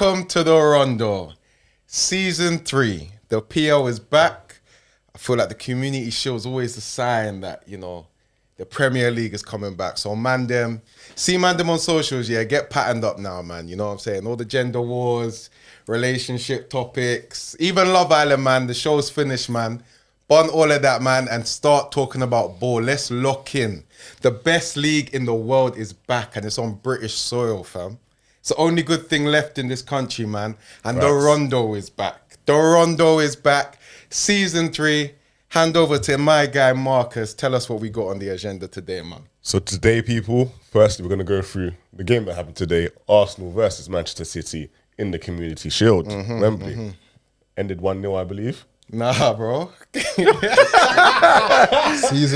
Welcome to the Rondo. Season 3. The PL is back. I feel like the Community Shield is always a sign that, you know, the Premier League is coming back. So man them on socials, yeah, get patterned up now, man. You know what I'm saying? All the gender wars, relationship topics, even Love Island, man. The show's finished, man. Bun all of that, man, and start talking about ball. Let's lock in. The best league in the world is back, and it's on British soil, fam. It's the only good thing left in this country, man. And the Rondo is back. The Rondo is back. Season 3. Hand over to my guy, Marcus. Tell us what we got on the agenda today, man. So today, people, firstly, we're going to go through the game that happened today. Arsenal versus Manchester City in the Community Shield. Wembley. Ended 1-0, I believe. Nah, bro. Season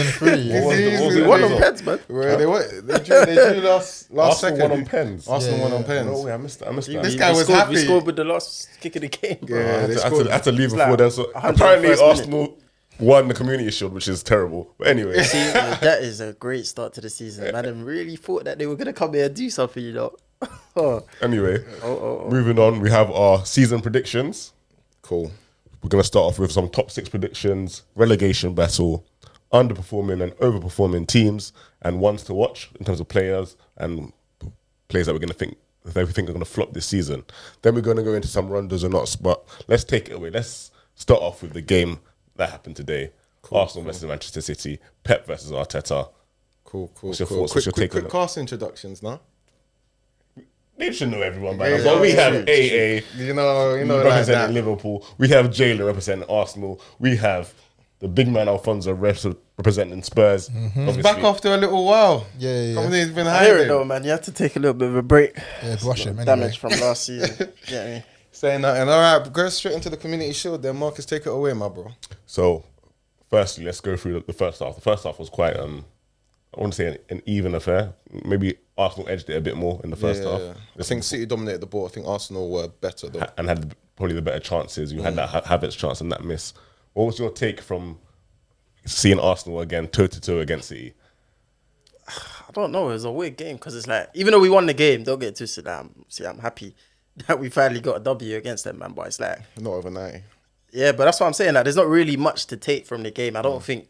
3. They won on pens, man. They drew last Arsenal second. won on pens. Arsenal won on pens. No way, I missed that. This guy was happy. We scored with the last kick of the game, bro. Yeah, I had to leave before like then. So 101st apparently minute. Arsenal won the Community Shield, which is terrible. But anyway. See, that is a great start to the season. Man, really thought that they were going to come here and do something, you know. Anyway, moving on, we have our season predictions. Cool. We're going to start off with some top 6 predictions, relegation battle, underperforming and overperforming teams, and ones to watch in terms of players and players that we think are going to flop this season. Then we're going to go into some rondos or not, but let's take it away. Let's start off with the game that happened today. Arsenal versus Manchester City, Pep versus Arteta. Cool. What's your thoughts? What's your take on Quick it? cast introductions, no? They should know everyone by now. But we have AA You know, like representing that. Liverpool. We have Jalen representing Arsenal. We have the big man Alphonso representing Spurs. He's back after a little while. Yeah. He's been I hear it hiding. though, man. You have to take a little bit of a break. Yeah, brush him anyway. Damage from last season. Yeah, Saying nothing. All right, go straight into the Community Shield then. Marcus, take it away, my bro. So, firstly, let's go through the first half. The first half was quite, I want to say an even affair. Maybe Arsenal edged it a bit more in the first half. I think City dominated the ball. I think Arsenal were better, though. And had probably the better chances. You had that Havertz chance and that miss. What was your take from seeing Arsenal again toe-to-toe against City? I don't know. It was a weird game because it's like, even though we won the game, don't get twisted. I'm happy that we finally got a W against them, man. But it's like, Not overnight. yeah, but that's what I'm saying. Like, there's not really much to take from the game. I don't think,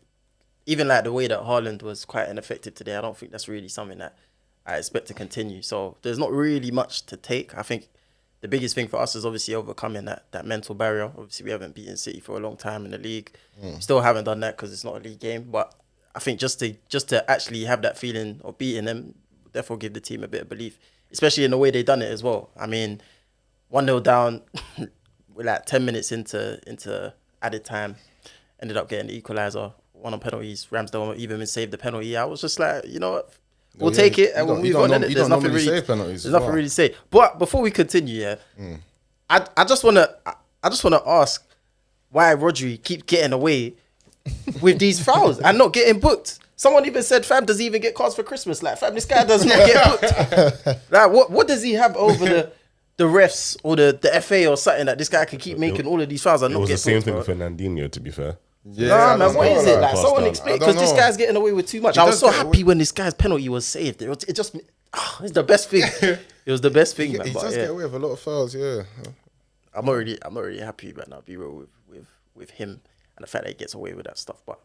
even like the way that Haaland was quite ineffective today, I don't think that's really something that I expect to continue. So there's not really much to take. I think the biggest thing for us is obviously overcoming that mental barrier. Obviously, we haven't beaten City for a long time in the league. Still haven't done that because it's not a league game. But I think just to actually have that feeling of beating them, therefore give the team a bit of belief, especially in the way they done it as well. I mean, 1-0 down, we're like 10 minutes into added time, ended up getting the equaliser, one on penalties. Ramsdale even saved the penalty. I was just like, you know what? We'll take it and we'll move on. There's nothing really save penalties. There's nothing really to say. But before we continue, I just wanna ask why Rodri keeps getting away with these fouls and not getting booked. Someone even said, fam, does he even get cards for Christmas? Like, fam, this guy does not get booked. Like, what does he have over the refs or the FA or something that this guy can keep making all of these fouls and It not was get the same booked, thing bro? with Fernandinho, to be fair. Nah, man, what is it? Like, Passed someone down. explain, I don't because this know. guy's getting away with too much. He I was does so get happy away- when this guy's penalty was saved. It just, it's the best thing. It was the best thing, man. He But does yeah, get away with a lot of fouls, yeah. I'm not really happy, man. I'll be real with him and the fact that he gets away with that stuff. But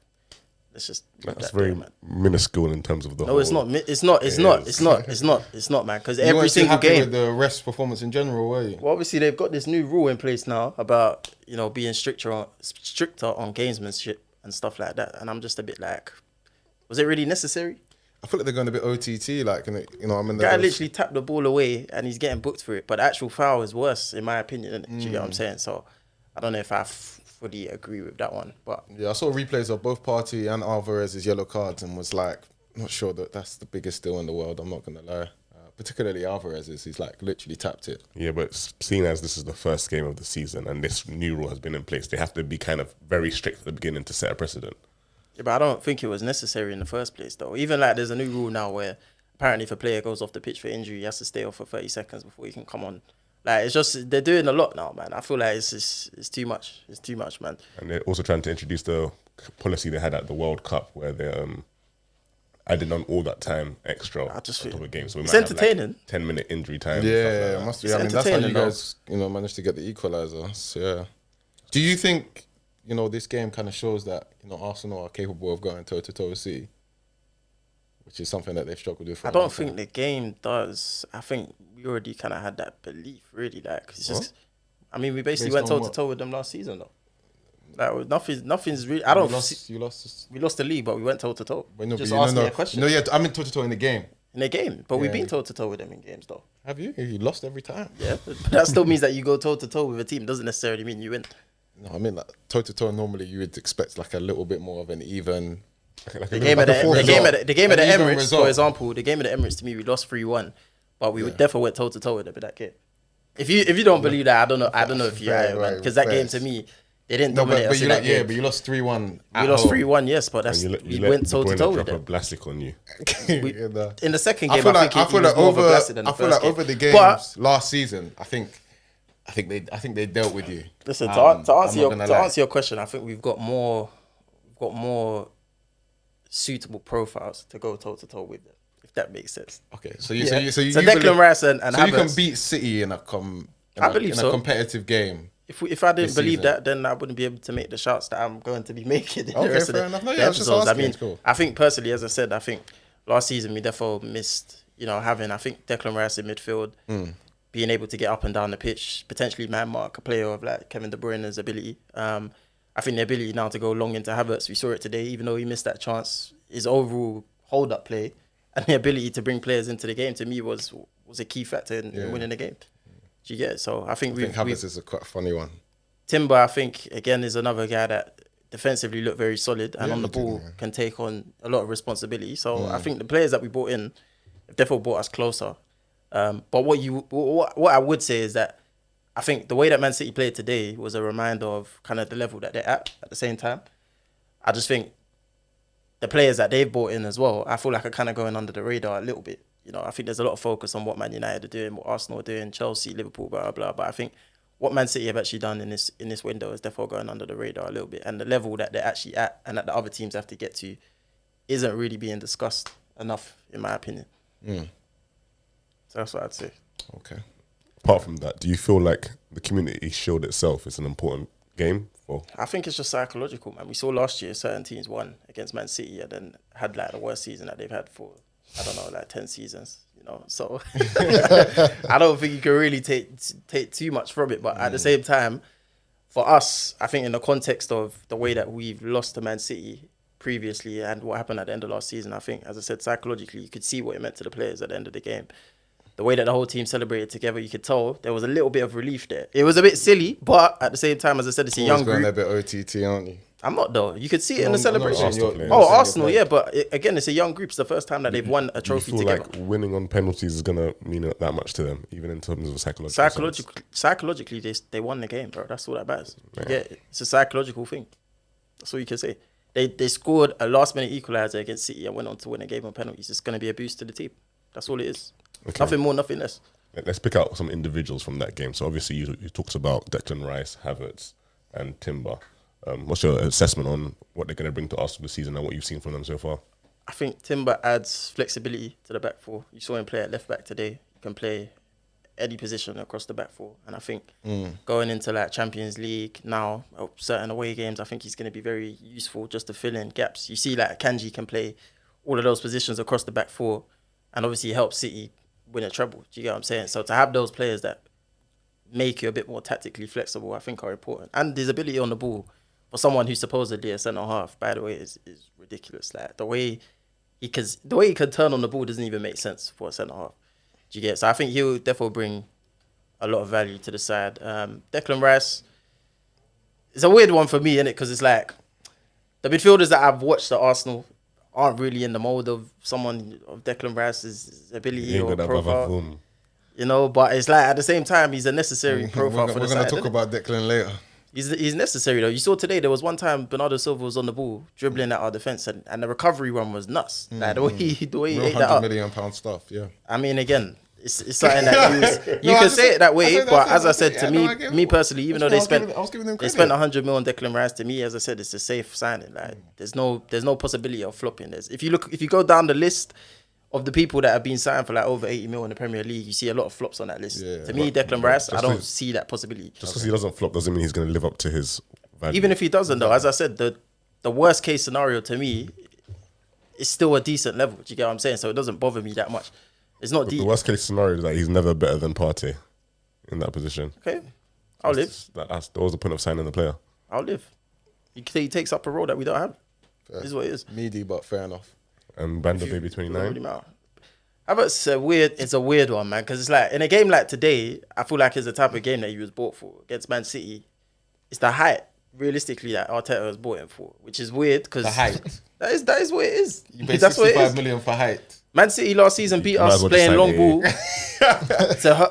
let's just leave That's that there, very man. minuscule in terms of the whole. No, it's not, man. Because You every weren't too single happy game. with the ref's performance in general, were you? Well, obviously they've got this new rule in place now about, you know, being stricter on gamesmanship and stuff like that. And I'm just a bit like, was it really necessary? I feel like they're going a bit OTT, like, you know, I mean, Guy literally tapped the ball away and he's getting booked for it. But the actual foul is worse, in my opinion, innit? Do you get what I'm saying? So I don't know if I fully agree with that one. But Yeah, I saw replays of both Partey and Alvarez's yellow cards and was like, not sure that that's the biggest deal in the world, I'm not going to lie. Particularly Alvarez's, he's like literally tapped it. Yeah, but seeing as this is the first game of the season and this new rule has been in place, they have to be kind of very strict at the beginning to set a precedent. yeah, but I don't think it was necessary in the first place, though. Even like there's a new rule now where apparently if a player goes off the pitch for injury, he has to stay off for 30 seconds before he can come on. Like, it's just, they're doing a lot now, man. I feel like it's too much. It's too much, man. And they're also trying to introduce the policy they had at the World Cup where they adding on all that time extra I just on top feel- of the game. So we it's might have, entertaining. Like 10-minute injury time. and Yeah, stuff like it that. must be. It's I mean, that's how you entertaining, though. guys, managed to get the equaliser. So, yeah. Do you think, this game kind of shows that, Arsenal are capable of going toe to toe with City, which is something that they've struggled with? For I a long don't time? think the game does. I think we already kind of had that belief, really. Like, it's just, I mean, we basically Based went on toe to what? toe with them last season, though. Like, nothing's really. I don't. You lost. We lost the league, but we went toe to toe. But no, Just but ask me a question No, yeah, I mean toe to toe in the game. in a game, but we've Yeah. been toe to toe with them in games, though. Have you? You lost every time. Yeah, but that still means that you go toe to toe with a team. Doesn't necessarily mean you win. No, I mean like toe to toe. Normally, you would expect like a little bit more of an even. The game at the An even Emirates, result. for example, the game at the Emirates to me, we lost 3-1, but we would definitely went toe to toe with them in that game. If you don't believe that, I don't know if you Right, are, right, man. Because that fair. game to me, they didn't No, dominate but us you in that game. but you lost 3-1. We lost 3-1, yes, but that's And we let went De toe to Bruyne toe with drop a them. Blastic on you. In the second I game, feel I like think he was more of a blasted than the I feel first like game. over the games But last season, I think they dealt with you. listen, to I'm answer not gonna lie. your question, I think we've got more suitable profiles to go toe to toe with them, if that makes sense. Okay, so you Yeah. so you So you Declan believe- Rice and so you can Havertz- beat City in I believe in so. a competitive game. If I didn't This believe season. that, then I wouldn't be able to make the shots that I'm going to be making. In Okay, the rest fair of enough. the, No, yeah, the I was just episodes. I asking, mean, it's cool. I think personally, as I said, I think last season we definitely missed, having, I think Declan Rice in midfield, being able to get up and down the pitch, potentially man mark a player of like Kevin De Bruyne's ability. I think the ability now to go long into Havertz, we saw it today, even though he missed that chance, his overall hold-up play and the ability to bring players into the game, to me, was a key factor in winning the game. Do you get it? So I think I think we've Havertz is a quite funny one. Timber, I think, again, is another guy that defensively looked very solid and Yeah, on the he did, ball yeah. can take on a lot of responsibility. So I think the players that we brought in have definitely brought us closer. But what I would say is that I think the way that Man City played today was a reminder of kind of the level that they're at the same time. I just think the players that they've brought in as well, I feel like are kind of going under the radar a little bit. I think there's a lot of focus on what Man United are doing, what Arsenal are doing, Chelsea, Liverpool, blah, blah, blah. But I think what Man City have actually done in this window is therefore going under the radar a little bit. And the level that they're actually at and that the other teams have to get to isn't really being discussed enough, in my opinion. So that's what I'd say. Okay. Apart from that, do you feel like the Community Shield itself is an important game for? I think it's just psychological, man. We saw last year certain teams won against Man City and then had like the worst season that they've had for, I don't know, like 10 seasons. So I don't think you can really take too much from it. But at the same time, for us, I think in the context of the way that we've lost to Man City previously and what happened at the end of last season, I think, as I said, psychologically, you could see what it meant to the players at the end of the game. The way that the whole team celebrated together, you could tell there was a little bit of relief there. It was a bit silly, but at the same time, as I said, it's a Always young going group. a bit OTT, aren't you? I'm not though. You could see it in the I'm not celebration. saying you're- Oh, Arsenal, yeah, but again, it's a young group. It's the first time that they've won a Do you trophy feel together. like winning on penalties is going to mean that much to them, even in terms of psychological sense? Psychologically, they won the game, bro. That's all that matters. Yeah, it's a psychological thing. That's all you can say. They scored a last minute equaliser against City and went on to win a game on penalties. It's going to be a boost to the team. That's all it is. Okay. Nothing more, nothing less. Let's pick out some individuals from that game. So obviously you talked about Declan Rice, Havertz and Timber. What's your assessment on what they're going to bring to Arsenal this season and what you've seen from them so far? I think Timber adds flexibility to the back four. You saw him play at left back today. He can play any position across the back four. And I think going into like Champions League now, certain away games, I think he's going to be very useful just to fill in gaps. You see like Kanji can play all of those positions across the back four and obviously he helps City win a treble. Do you get what I'm saying? So to have those players that make you a bit more tactically flexible, I think are important. And his ability on the ball for someone who's supposedly a centre half, by the way, is ridiculous. Like the way he can turn on the ball doesn't even make sense for a centre half. Do you get it? So I think he'll definitely bring a lot of value to the side. Declan Rice is a weird one for me, innit? Because it's like the midfielders that I've watched at Arsenal aren't really in the mold of someone of Declan Rice's ability or profile. But it's like at the same time he's a necessary profile for the side. We're going to talk about Declan later. He's necessary though. You saw today there was one time Bernardo Silva was on the ball dribbling at our defense and the recovery run was nuts. Like the way he Real ate that £100 up. million stuff, yeah. I mean, again, it's something that you I can just say said- it that way. I But as I said, said, to yeah, no, I get me it. personally, even though That's they why I was giving them they credit. spent 100 million on Declan Rice, to me, as I said, it's a safe signing. Like there's no possibility of flopping. If you go down the list of the people that have been signed for like over 80 mil in the Premier League, you see a lot of flops on that list. Yeah. To me, Declan Rice, I just don't to- see that possibility. Just because he doesn't flop doesn't mean he's going to live up to his value. Even if he doesn't, though, as I said, the worst case scenario to me is still a decent level. Do you get what I'm saying? So it doesn't bother me that much. It's not the deep. worst case scenario is that he's never better than Partey in that position. Okay, I'll live. That was the point of signing the player. I'll live. He takes up a role that we don't have. This is what it is. Meaty, but fair enough. And Banda Baby Doesn't really 29. matter. Havertz it's a weird one, man. Because it's like in a game like today, I feel like it's the type of game that he was bought for against Man City. It's the height, realistically, that Arteta was bought him for, which is weird because The height. that is what it is. You paid That's what it 65 is. million for height. Man City last season beat might as us well playing just long sign ball.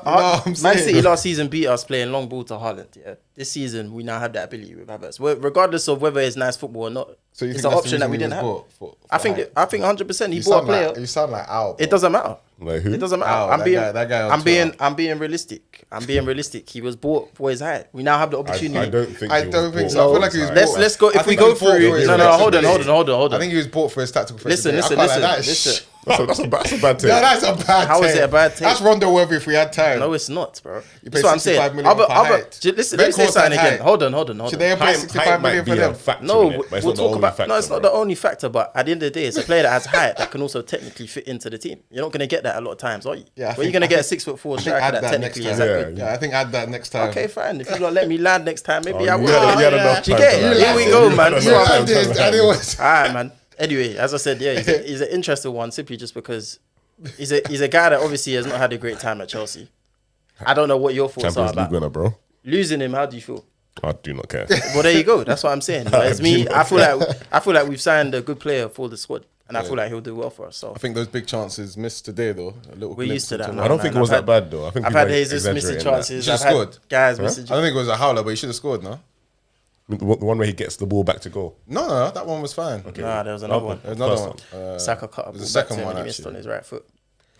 I'm Man saying. City last season beat us playing long ball to Haaland. Yeah, this season we now have that ability with Havertz. Regardless of whether it's nice football or not, So you it's think an that's the option that reason we he didn't was have. bought for I think height? 100% he You bought a sound player. like, you sound like Al. It doesn't matter. Like who? It doesn't matter. Oh, that guy on Twitter. I'm being realistic. I'm being realistic. He was bought for his height. We now have the opportunity. I don't think. I he was don't think bought so. I for feel like his he was height. bought. Let's go. I If we think go he was bought through for it, his no, hold on. flexibility. I think he was bought for his tactical Listen, flexibility. I quite like that. listen. That's a bad take. Yeah, that's a bad How take. is it a bad take? That's Rondo Weather if we had time. No, it's not, bro. You That's pay what I'm saying. 65 million for height. Listen, let me say Veghorst something had again. height. Hold on. Should they have paid Height 65 might million be for a them? factor No, in it, but it's we'll not the talk only about. factor, No, it's not bro. the only factor. But at the end of the day, it's a player that has height that can also technically fit into the team. You're not going to get that a lot of times, are you? Yeah, I Where think- you're going to I get a think- 6'4" I think striker add that that next technically time. is that Yeah, good. Yeah, I think add that next time. Okay, fine. If you don't let me land next time, maybe I you will. had- you had enough Do you time get for it? that. Here we You go, had man. enough This is what time I'm for saying. that. And it was. All right, man. Anyway, as I said, yeah, he's an interesting one simply just because he's a guy that obviously has not had a great time at Chelsea. I don't know what your thoughts are Champions about League winner, bro. losing him. How do you feel? I do not care. Well, there you go. That's what I'm saying. It's me. I feel like we've signed a good player for the squad, and I feel like he'll do well for us. So I think those big chances missed today, though. A little we're glimpse used to that. into now, I don't man. think it was that bad though. I think I've people had are Jesus missing exaggerating that. chances. Should've I've had scored. guys I missing. don't think it was a howler, but he should have scored, no? The one where he gets the ball back to goal. No, that one was fine. Nah, there was another one. There's another First one. Saka cut a It ball was the back to second him one, and he missed actually. on his right foot.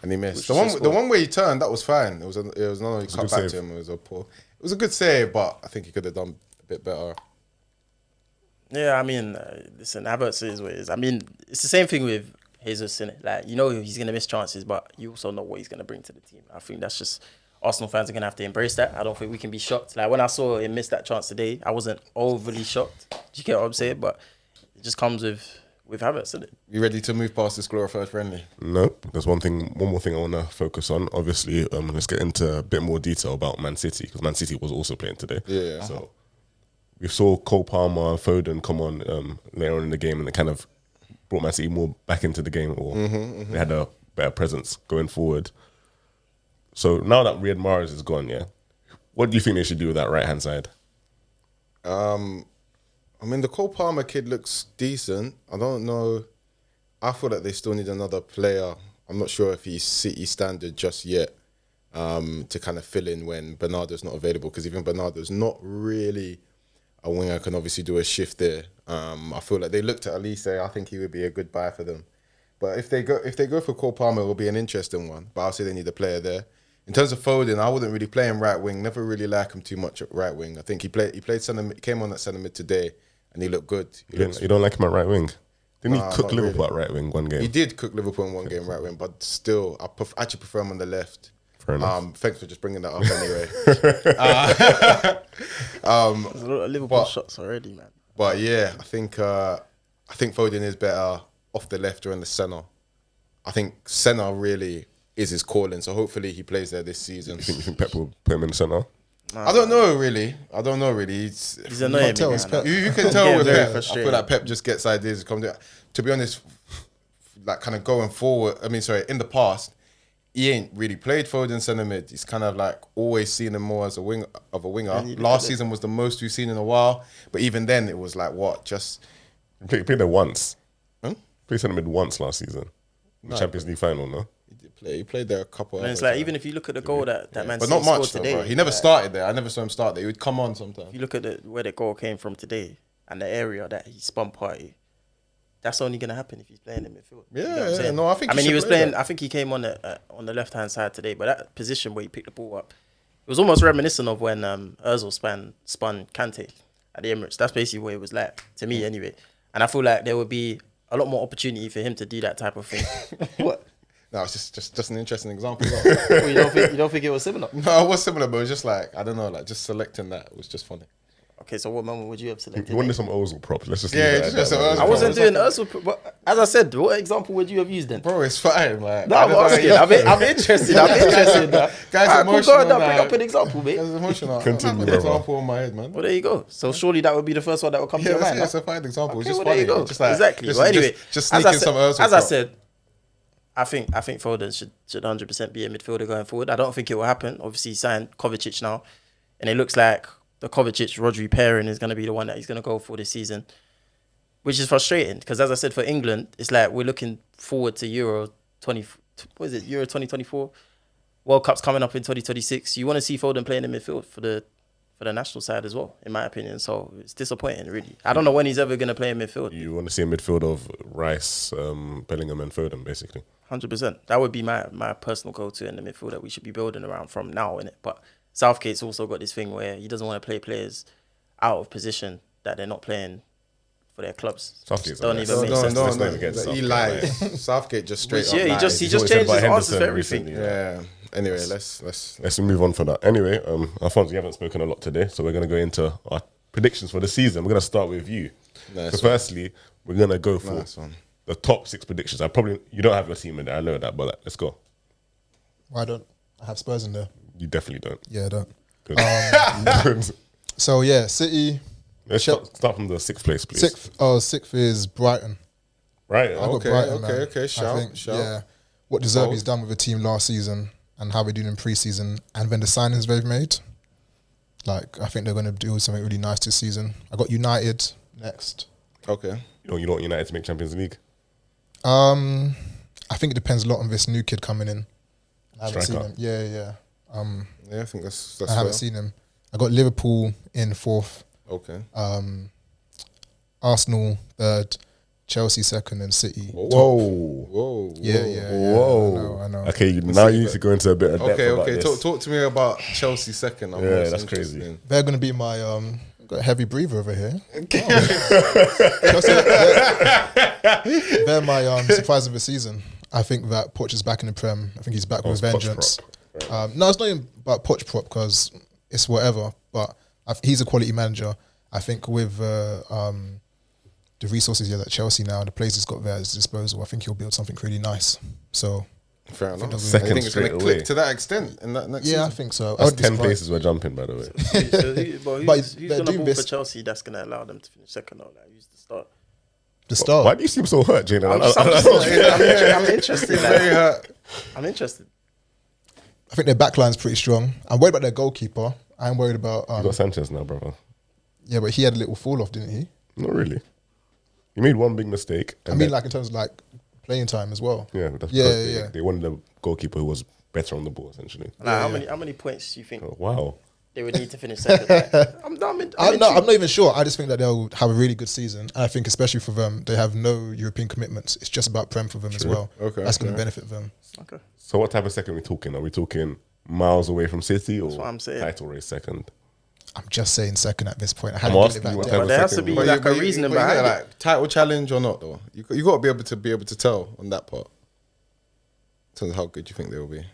And he missed. Which The is one, a the score. one where he turned, that was fine. It was another he a cut good back save. to him. It was a poor. It was a good save, but I think he could have done a bit better. Yeah, I mean, listen, Havertz is what it is. I mean, it's the same thing with Jesus, innit? Like, you know he's going to miss chances, but you also know what he's going to bring to the team. I think that's just, Arsenal fans are going to have to embrace that. I don't think we can be shocked. Like, when I saw him miss that chance today, I wasn't overly shocked. Do you get what I'm saying? But it just comes with Havertz, isn't it? You ready to move past this glorified friendly? Nope. There's one more thing I want to focus on. Obviously, let's get into a bit more detail about Man City because Man City was also playing today. Yeah. So we saw Cole Palmer, Foden come on later on in the game, and it kind of brought Man City more back into the game, or they had a better presence going forward. So now that Riyad Mahrez is gone, yeah, what do you think they should do with that right hand side? I mean, the Cole Palmer kid looks decent. I don't know. I feel like they still need another player. I'm not sure if he's City standard just yet to kind of fill in when Bernardo's not available, because even Bernardo's not really a winger, can obviously do a shift there. I feel like they looked at Elise. I think he would be a good buy for them. But if they go for Cole Palmer, it will be an interesting one. But I'll say they need a player there. In terms of Foden, I wouldn't really play him right wing. Never really like him too much at right wing. I think he played centre. He came on at centre mid today, and he looked good. You don't like him at right wing? Didn't Nah, he cook not Liverpool really. at right wing one game? He did cook Liverpool in one game right wing, but still, I actually prefer him on the left. Fair enough. Thanks for just bringing that up anyway. There's a lot of Liverpool but- shots already, man. But yeah, I think Foden is better off the left or in the centre. I think centre really is his calling, so hopefully he plays there this season. You think Pep will put him in the centre? I don't know really. He's annoying me, tell man. us, Pep. You can I'm tell getting with very Pep. I frustrated. feel like Pep just gets ideas. To be honest, like kind of going forward. I mean, sorry, in the past, he ain't really played Foden centre mid. He's kind of like always seen him more as a winger. And you look Last at it. season was the most we've seen in a while. But even then, it was like what? Just He played there once. Huh? Played centre mid once last season. The Champions League final, no? he did play. He played there a couple. And it's other like, times. even if you look at the goal that Man but City not much scored though, today, bro. He never like, started there. I never saw him start there. He would come on sometimes. If you look at where the goal came from today and the area that he spun Party, that's only going to happen if he's playing in midfield. Yeah, You know what I'm yeah, saying? no, I think I he mean, he should was play playing. that. I think he came on the left hand side today, but that position where he picked the ball up, it was almost reminiscent of when Özil spun Kante at the Emirates. That's basically what it was like to me, anyway. And I feel like there would be a lot more opportunity for him to do that type of thing. What? No, it's just an interesting example. Well, you don't think it was similar? No, it was similar, but it was just like, I don't know, like just selecting that was just funny. Okay, so what moment would you have selected? You wanted some Ozil props. Let's just Yeah, leave it just at that, some man. Ozil I wasn't It's doing Özil, but as I said, what example would you have used then? Bro, it's fine. Like, No, I I'm don't know, asking. yeah. I'm interested. I'm interested. Guys, Alright, cool, emotional go on, now, now. bring up an example, mate. That's emotional. Continue, I have an brother. example in my head, man. Well, there you go. So surely that would be the first one that would come to Yeah, your mind. that's huh? a fine example. Okay, It's just well, there funny. you go. Just like, Exactly. Just, Well, anyway, just as I sneaking said, some Ozil as I prop. said, I think Foden should 100% be a midfielder going forward. I don't think it will happen. Obviously, he signed Kovacic now, and it looks like the Kovacic-Rodri pairing is going to be the one that he's going to go for this season, which is frustrating because, as I said, for England, it's like we're looking forward to Euro 2024. World Cup's coming up in 2026. You want to see Foden playing in midfield for the national side as well, in my opinion. So it's disappointing, really. I don't know when he's ever going to play in midfield. You want to see a midfield of Rice, Bellingham, and Foden, basically. 100%. That would be my personal go-to in the midfield that we should be building around from now, innit? But Southgate's also got this thing where he doesn't want to play players out of position that they're not playing for their clubs. Southgate's Don't a even mess. make No, sense. no, Let's no. not even get He Southgate, lies. Southgate just straight Which, up yeah, he lies. just always said changes about his answers Henderson for everything. recently, Yeah. Anyway, let's Let's move on from that. Anyway, Alphonso, you haven't spoken a lot today, so we're going to go into our predictions for the season. We're going to start with you. Nice So one. firstly, we're going to go for Nice one. the top 6 predictions. You don't have your team in there, I know that, but let's go. Why don't I have Spurs in there? You definitely don't. Yeah, I don't. Good. So yeah, City. Let's start from the 6th place, please. Sixth is Brighton. Right. I got Okay, Brighton, okay, man. okay. I Shout, think, shout. Yeah, what De Zerbi's done with the team last season and how we're doing in pre-season, and then the signings they've made. Like, I think they're going to do something really nice this season. I got United next. Okay. You don't want United to make Champions League? I think it depends a lot on this new kid coming in. I haven't seen Striker. him. Yeah. Yeah, I think that's I haven't fair. seen him. I got Liverpool in 4th, Okay. Arsenal 3rd, Chelsea 2nd, and City. Whoa. Whoa. Yeah. Whoa. I know. Okay, now you need to go into a bit of depth Okay, about okay. this. Talk to me about Chelsea second. I'm Yeah, most that's interested crazy. in. They're going to be my got a heavy breather over here. They're my surprise of the season. I think that Poch is back in the Prem. I think he's back with it's Poch vengeance. prop. No, it's not even about Poch prop because it's whatever. But he's a quality manager. I think with the resources he has at Chelsea now, the players he's got there at his disposal, I think he'll build something really nice. So Fair enough. Second I think it's going straight to click away. to that extent in that next yeah, I season. think so. I That's would be 10 surprised. places we're jumping, by the way. But Who's they're going to doing ball this- for Chelsea that's going to allow them to finish second or like, use the start? The start. Why do you seem so hurt, Jalen? I'm interested. Very hurt. I'm interested. I think their backline's pretty strong. I'm worried about their goalkeeper. I'm worried about You got Sanchez now, brother. yeah, but he had a little fall off, didn't he? Not really. You made one big mistake. I mean, like in terms of like playing time as well. yeah, that's Yeah, because yeah. They wanted a goalkeeper who was better on the ball, essentially. Like, how many points do you think Oh, wow. they would need to finish second? Like, I'm I'm not even sure. I just think that they'll have a really good season. And I think especially for them, they have no European commitments. It's just about Prem for them as well. Okay, That's going to okay. benefit them. Okay. So what type of second are we talking? Are we talking miles away from City or what I'm saying. title race second? I'm just saying second at this point. I I'm hadn't asking given you it what back type then. of there has to second be we- like a reasoning behind it. like title challenge or not though. You got to be able to tell on that part. In terms of how good you think they will be.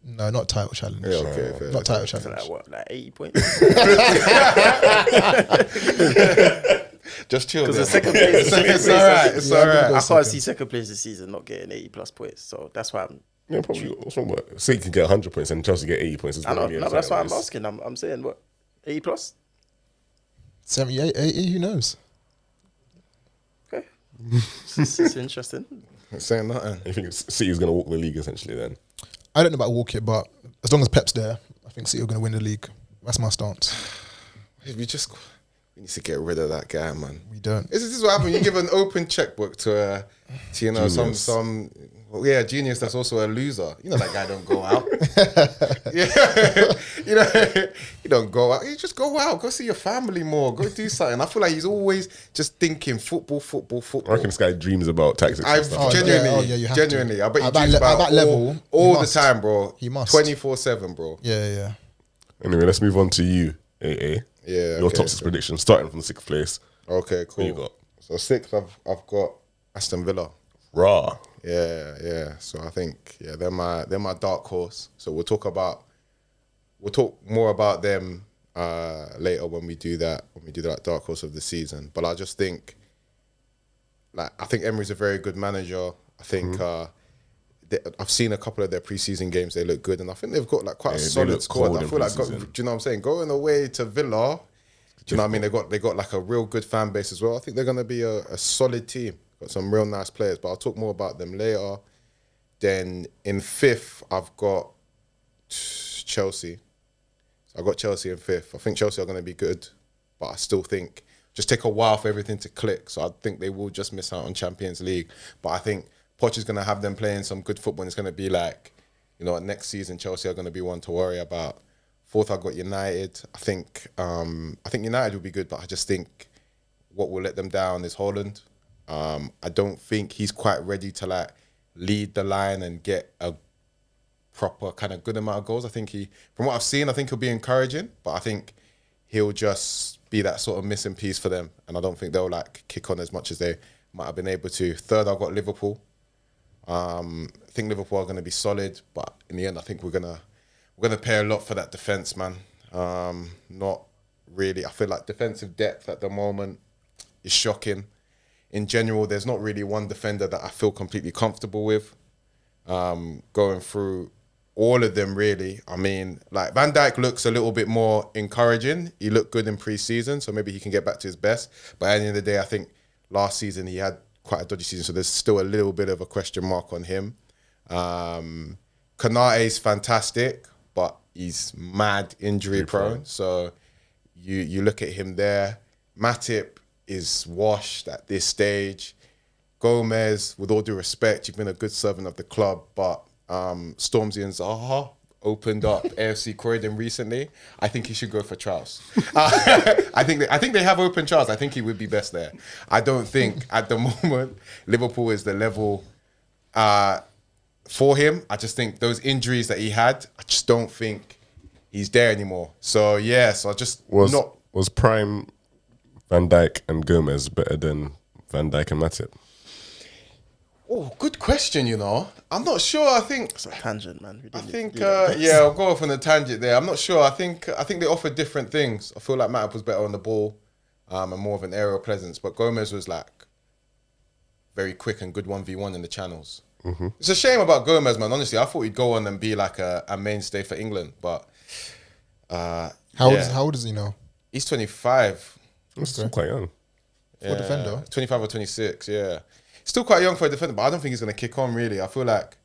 No, not title challenge. Yeah, okay, fair. Not title So challenge. like what, like 80 points? Just chill. Because there. the second place, It's all right. It's Yeah, all I'm gonna right. go I can't second. see second place this season not getting 80+ points. So that's why I'm. Yeah, probably. What's wrong with it? City can get 100 points and Chelsea get 80 points. It's I gonna know, be a no, that's why I'm title race. asking. I'm saying what 80+. 78, 80, who knows? Okay, it's interesting. It's saying nothing. You think City's going to walk the league, essentially, then? I don't know about walk it, but as long as Pep's there, I think City are going to win the league. That's my stance. If you just We need to get rid of that guy, man. We don't. This is what happens. You give an open checkbook to you know, Genius. genius that's also a loser. You know that guy don't go out. Yeah, you know, you don't go out. You just go out. Go see your family more. Go do something. I feel like he's always just thinking football. I reckon this guy dreams about tactics and I've stuff. genuinely, you have to. genuinely. I bet you At that dreams le- about at that level, all he the must. time, bro. He must. 24/7, bro. Yeah. Anyway, let's move on to you, AA. Yeah, Your okay, top 6 predictions, starting from 6th place. Okay, cool. you got? So 6th, I've got Aston Villa. Raw. Yeah. So I think they're my dark horse. So we'll talk more about them later when we do that dark horse of the season. But I just think, I think Emery's a very good manager. I think I've seen a couple of their preseason games. They look good, and I think they've got like quite a they solid look squad. cold I in feel like, do pre-season. you know what I'm saying? Going away to Villa, do you know what I mean? They got like a real good fan base as well. I think they're gonna be a solid team. Got some real nice players, but I'll talk more about them later. Then in 5th, I've got Chelsea. So I've got Chelsea in 5th. I think Chelsea are going to be good, but I still think just take a while for everything to click. So I think they will just miss out on Champions League. But I think Poch is going to have them playing some good football. And it's going to be like, you know, next season Chelsea are going to be one to worry about. 4th, I've got United. I think United will be good, but I just think what will let them down is Haaland. I don't think he's quite ready to like lead the line and get a proper kind of good amount of goals. I think from what I've seen, I think he'll be encouraging, but I think he'll just be that sort of missing piece for them. And I don't think they'll like kick on as much as they might have been able to. 3rd, I've got Liverpool. I think Liverpool are going to be solid, but in the end, I think we're gonna pay a lot for that defense, man. Not really. I feel like defensive depth at the moment is shocking. In general, there's not really one defender that I feel completely comfortable with. Going through all of them, really. I mean, like Van Dijk looks a little bit more encouraging. He looked good in pre-season, so maybe he can get back to his best. But at the end of the day, I think last season he had quite a dodgy season, so there's still a little bit of a question mark on him. Konate's fantastic, but he's mad injury prone. So you look at him there. Matip is washed at this stage. Gomez, with all due respect, you've been a good servant of the club, but Stormzy and Zaha opened up AFC Croydon recently. I think he should go for Charles. I think they have open Charles. I think he would be best there. I don't think at the moment Liverpool is the level for him. I just think those injuries that he had, I just don't think he's there anymore. So yes, I just Was prime Van Dijk and Gomez better than Van Dijk and Matip? Oh, good question, you know. I'm not sure. I think It's a tangent, man. We I didn't think do that. I'll go off on a tangent there. I'm not sure. I think they offer different things. I feel like Matip was better on the ball, and more of an aerial presence, but Gomez was like very quick and good 1v1 in the channels. Mm-hmm. It's a shame about Gomez, man. Honestly, I thought he'd go on and be like a mainstay for England, but How old is he now? he's 25. He's still quite young. For a defender? 25 or 26, yeah. Still quite young for a defender, but I don't think he's going to kick on, really. I feel like,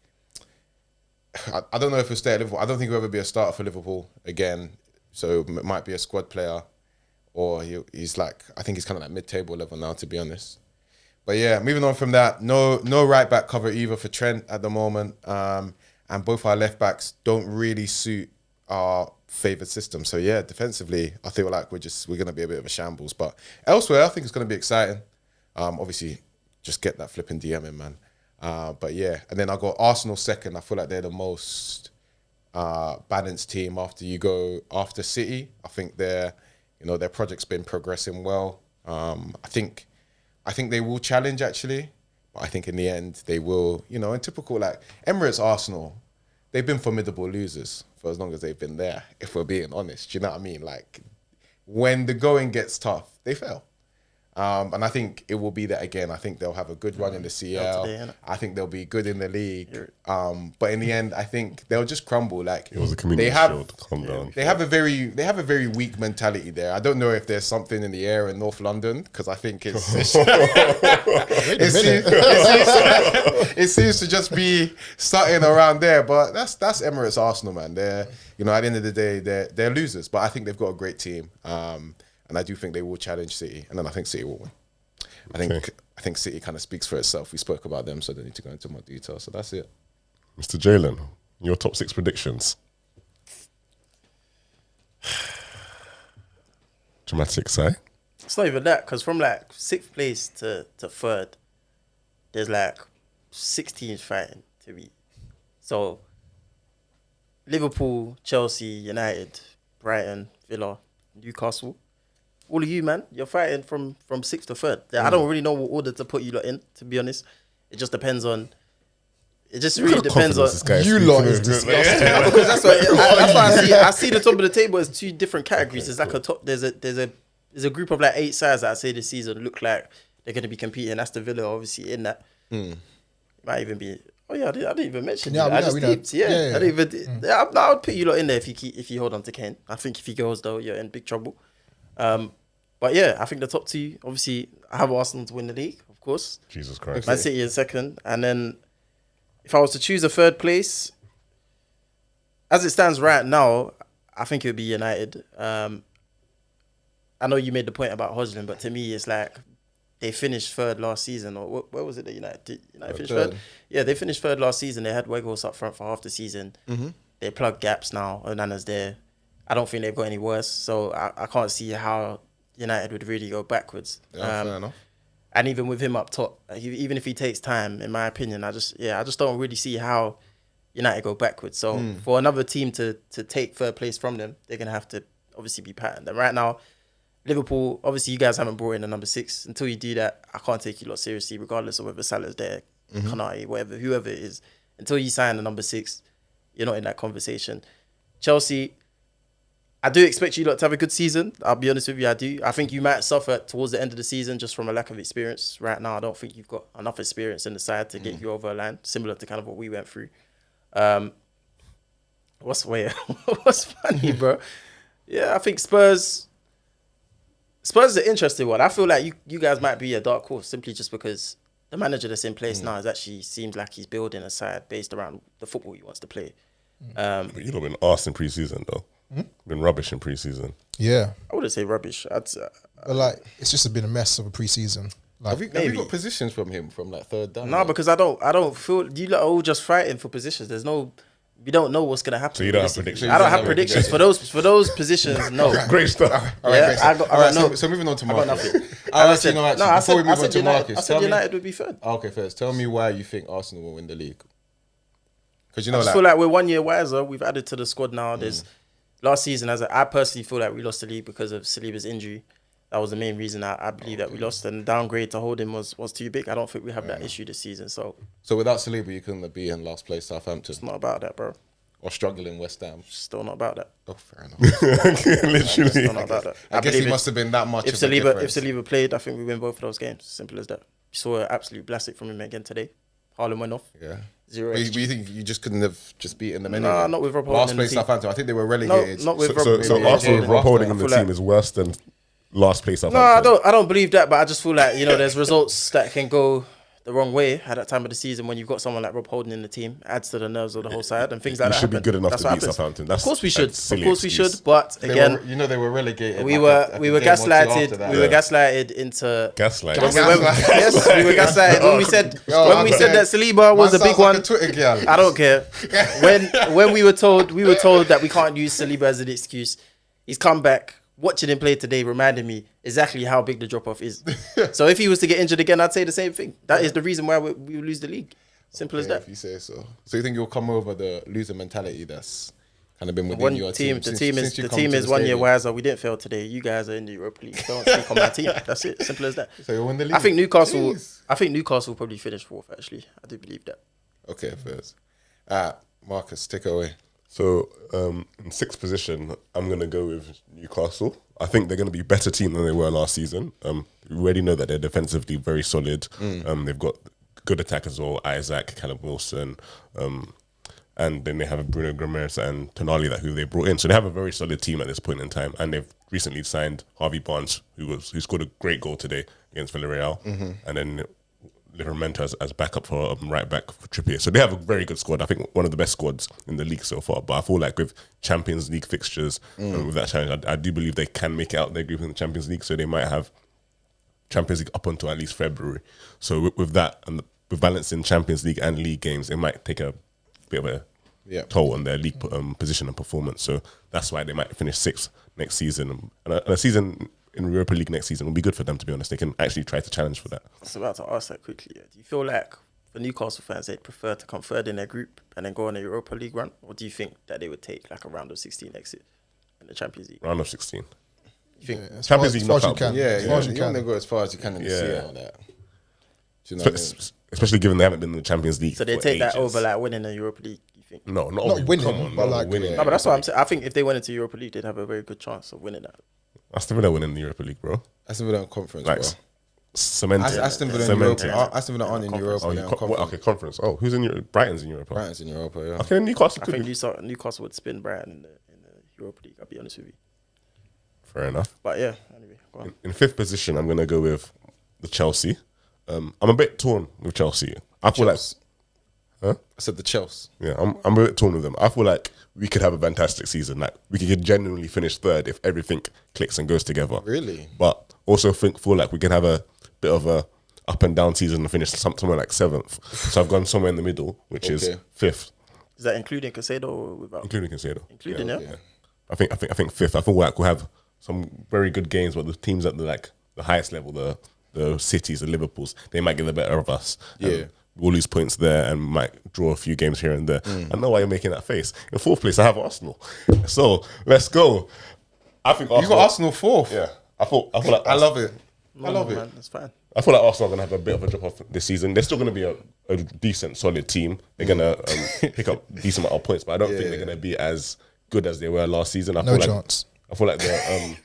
I don't know if he'll stay at Liverpool. I don't think he'll ever be a starter for Liverpool again. So it might be a squad player, or he's like, I think he's kind of like mid-table level now, to be honest. But yeah, moving on from that, no right back cover either for Trent at the moment. And both our left backs don't really suit our favoured system. So yeah, defensively, I feel like we're going to be a bit of a shambles. But elsewhere, I think it's going to be exciting. Obviously, just get that flipping DM in, man. But yeah, and then I got Arsenal second. I feel like they're the most balanced team after City. I think their project's been progressing well. I think they will challenge, actually, but I think in the end they will. In typical like Emirates Arsenal, they've been formidable losers for as long as they've been there. If we're being honest, you know what I mean? Like when the going gets tough, they fail. And I think it will be that again. I think they'll have a good run in the CL. Today, I think they'll be good in the league. But in the end, I think they'll just crumble. Like It was a community shield. Calm down. they have a very weak mentality there. I don't know if there's something in the air in North London, because I think it seems to just be starting around there. But that's Emirates Arsenal, man. They're at the end of the day they're losers, but I think they've got a great team. and I do think they will challenge City, and then I think City will win. I think City kind of speaks for itself. We spoke about them, so I don't need to go into more detail. So that's it. Mr. Jalen, your top 6 predictions. Dramatic sigh. It's not even that, because from like 6th place to 3rd, there's like 6 teams fighting to me. So Liverpool, Chelsea, United, Brighton, Villa, Newcastle. All of you, man, you're fighting from 6th to 3rd. I don't really know what order to put you lot in, to be honest. It just depends on. It just really depends on. You lot is disgusting. Yeah, because that's what I see. I see the top of the table as 2 different categories. It's like a top. There's a group of like 8 sides that I say this season look like they're going to be competing. That's the Villa, obviously, in that. Might even be. Oh yeah, I didn't even mention. Yeah, I just we know. deeped. Yeah, I didn't even. I would put you lot in there if you hold on to Kane. I think if he goes though, you're in big trouble. But yeah, I think the top 2. Obviously, I have Arsenal to win the league, of course. Jesus Christ. Man City in 2nd, and then if I was to choose a 3rd place, as it stands right now, I think it would be United. I know you made the point about Hodgson, but to me, it's like they finished 3rd last season. Or where was it that United finished 3rd? Yeah, they finished 3rd last season. They had Weghorst up front for half the season. They plugged gaps now. Onana's there. I don't think they've got any worse. So I can't see how United would really go backwards. Yeah, fair enough. And even with him up top, even if he takes time, in my opinion, I just don't really see how United go backwards. So for another team to take 3rd place from them, they're gonna have to obviously be patterned. And right now, Liverpool, obviously you guys haven't brought in a number 6. Until you do that, I can't take you lot seriously, regardless of whether Salah's there, Konate, whoever it is. Until you sign a number 6, you're not in that conversation. Chelsea, I do expect you lot to have a good season. I'll be honest with you, I do. I think you might suffer towards the end of the season just from a lack of experience. Right now, I don't think you've got enough experience in the side to get you over a line, similar to kind of what we went through. What's funny, bro? Yeah, I think Spurs is an interesting one. I feel like you guys might be a dark horse simply just because the manager that's in place now seems like he's building a side based around the football he wants to play. But you've not been arsed in pre-season, though. Been rubbish in pre-season. Yeah. I wouldn't say rubbish. But like, it's just been a mess of a pre-season. Like, Have you got positions from him from like 3rd down? No, because I don't feel you lot are all just fighting for positions. We don't know what's gonna happen. So you don't have predictions? I don't have predictions for those positions. No. Great stuff. All right, Yeah, great. I got no. So moving on to I got Marcus. nothing. Before we move on to Marcus, I said United would be 3rd. Okay, first, tell me why you think Arsenal will win the league. Because you know, I just feel like we're 1 year wiser. We've added to the squad now. There's last season, I personally feel like we lost the league because of Saliba's injury. That was the main reason I believe that we lost. And downgrade to hold him was too big. I don't think we have that issue this season. So without Saliba, you couldn't be in last place Southampton. it's not about that, bro. Or struggling West Ham. Still not about that. Oh, fair enough. Literally. Still not about that. I guess he must have been that much If of a difference. Saliba played, I think we win both of those games. Simple as that. You saw an absolute blastic from him again today. Haaland went off. Yeah. 0 But you think you just couldn't have just beaten them anyway? Nah, not with Rob Holding Last in the place team. Southampton. I think they were relegated. Not with So Rob. Arsenal with Rob Holding in the I feel team is worse than last place No, Southampton. I don't believe that, but I just feel like, there's results that can go the wrong way at that time of the season when you've got someone like Rob Holding in the team. Adds to the nerves of the whole side and things like You that. should be happen. good enough That's to what beat happens. Southampton. Of course we should. That's a silly Of course we excuse. should. But They again, were, they were relegated. we like were a game or two after gaslighted. that. We were gaslighted into Gaslight. Yes, we were gaslighted when we said that Saliba was a Man big sounds like one. a Twitter girl. I don't care. When we were told that we can't use Saliba as an excuse. He's come back. Watching him play today reminded me exactly how big the drop off is. So if he was to get injured again, I'd say the same thing. That is the reason why we will lose the league. Simple as Yeah, that. if you say so. So you think you'll come over the loser mentality that's kind of been within One your team, team? the since- team since is you the come team to is the 1 year stadium? wiser. We didn't fail today. You guys are in the Europa League. Don't speak on my team. That's it. Simple as that. So you'll win the league. I think Newcastle. Jeez. I think Newcastle will probably finish 4th. Actually, I do believe that. Okay, first. Marcus, take it away. So in 6th position, I'm going to go with Newcastle. I think they're going to be a better team than they were last season. We already know that they're defensively very solid. They've got good attack as well, Isaac, Callum Wilson, and then they have Bruno Gomes and Tonali who they brought in. So they have a very solid team at this point in time. And they've recently signed Harvey Barnes, who scored a great goal today against Villarreal. And then Livramento as backup for right back for Trippier. So they have a very good squad. I think one of the best squads in the league so far. But I feel like with Champions League fixtures and with that challenge, I do believe they can make it out their group in the Champions League. So they might have Champions League up until at least February. So with that and with balancing Champions League and league games, it might take a bit of a toll on their league position and performance. So that's why they might finish 6th next season. And a season in Europa League next season will be good for them, to be honest. They can actually try to challenge for that. I was about to ask that quickly. Yeah. Do you feel like for Newcastle fans, they'd prefer to come third in their group and then go on a Europa League run? Or do you think that they would take like a round of 16 exit in the Champions League? Round of 16. You think? As Champions far League as you knockout. can. Yeah, As far as you you want to can. go as far as you can in the Yeah. CL. That. Do you know what I mean? Especially given they haven't been in the Champions League So they for take that ages. over like winning the Europa League, you think? No, Not winning, come on, but no, like- winning. No, but that's what I'm saying. I think if they went into Europa League, they'd have a very good chance of winning that. Aston Villa winning the Europa League, bro. Aston Villa on conference, Like, bro. cemented. Aston Villa in Cemented. Europa. Aston Villa aren't in Conference. Europa. Oh, they're you on what, conference. okay, conference. Oh, who's in Europe? Brighton's in Europa. Brighton's in Europa, yeah. Okay, Newcastle I could think be. Newcastle would spin Brighton in the Europa League, I'll be honest with you. Fair enough. But yeah, anyway, go on. In 5th position, I'm going to go with the Chelsea. I'm a bit torn with Chelsea. I feel Chelsea. like, I said the Chelsea. yeah, I'm a bit torn with them. I feel like we could have a fantastic season. Like we could genuinely finish 3rd if everything clicks and goes together. Really? But also feel like we can have a bit of a up and down season and finish somewhere like 7th. So I've gone somewhere in the middle, which is Okay. 5th, Is that including Casado or without? including Concedo. Including, yeah. okay. I think 5th. I feel like we'll have some very good games, but the teams at the highest level, the Cities, the Liverpools, they might get the better of us. Yeah. And we'll lose points there and might draw a few games here and there. I know why you're making that face. In 4th place, I have Arsenal. So let's go. I think You got Arsenal 4th. Yeah, I feel like I love it. No, I love man, it. that's fine. I feel like Arsenal are going to have a bit of a drop off this season. They're still going to be a decent, solid team. They're going to pick up a decent amount of points, but I don't think they're going to be as good as they were last season. I No feel chance. I feel like the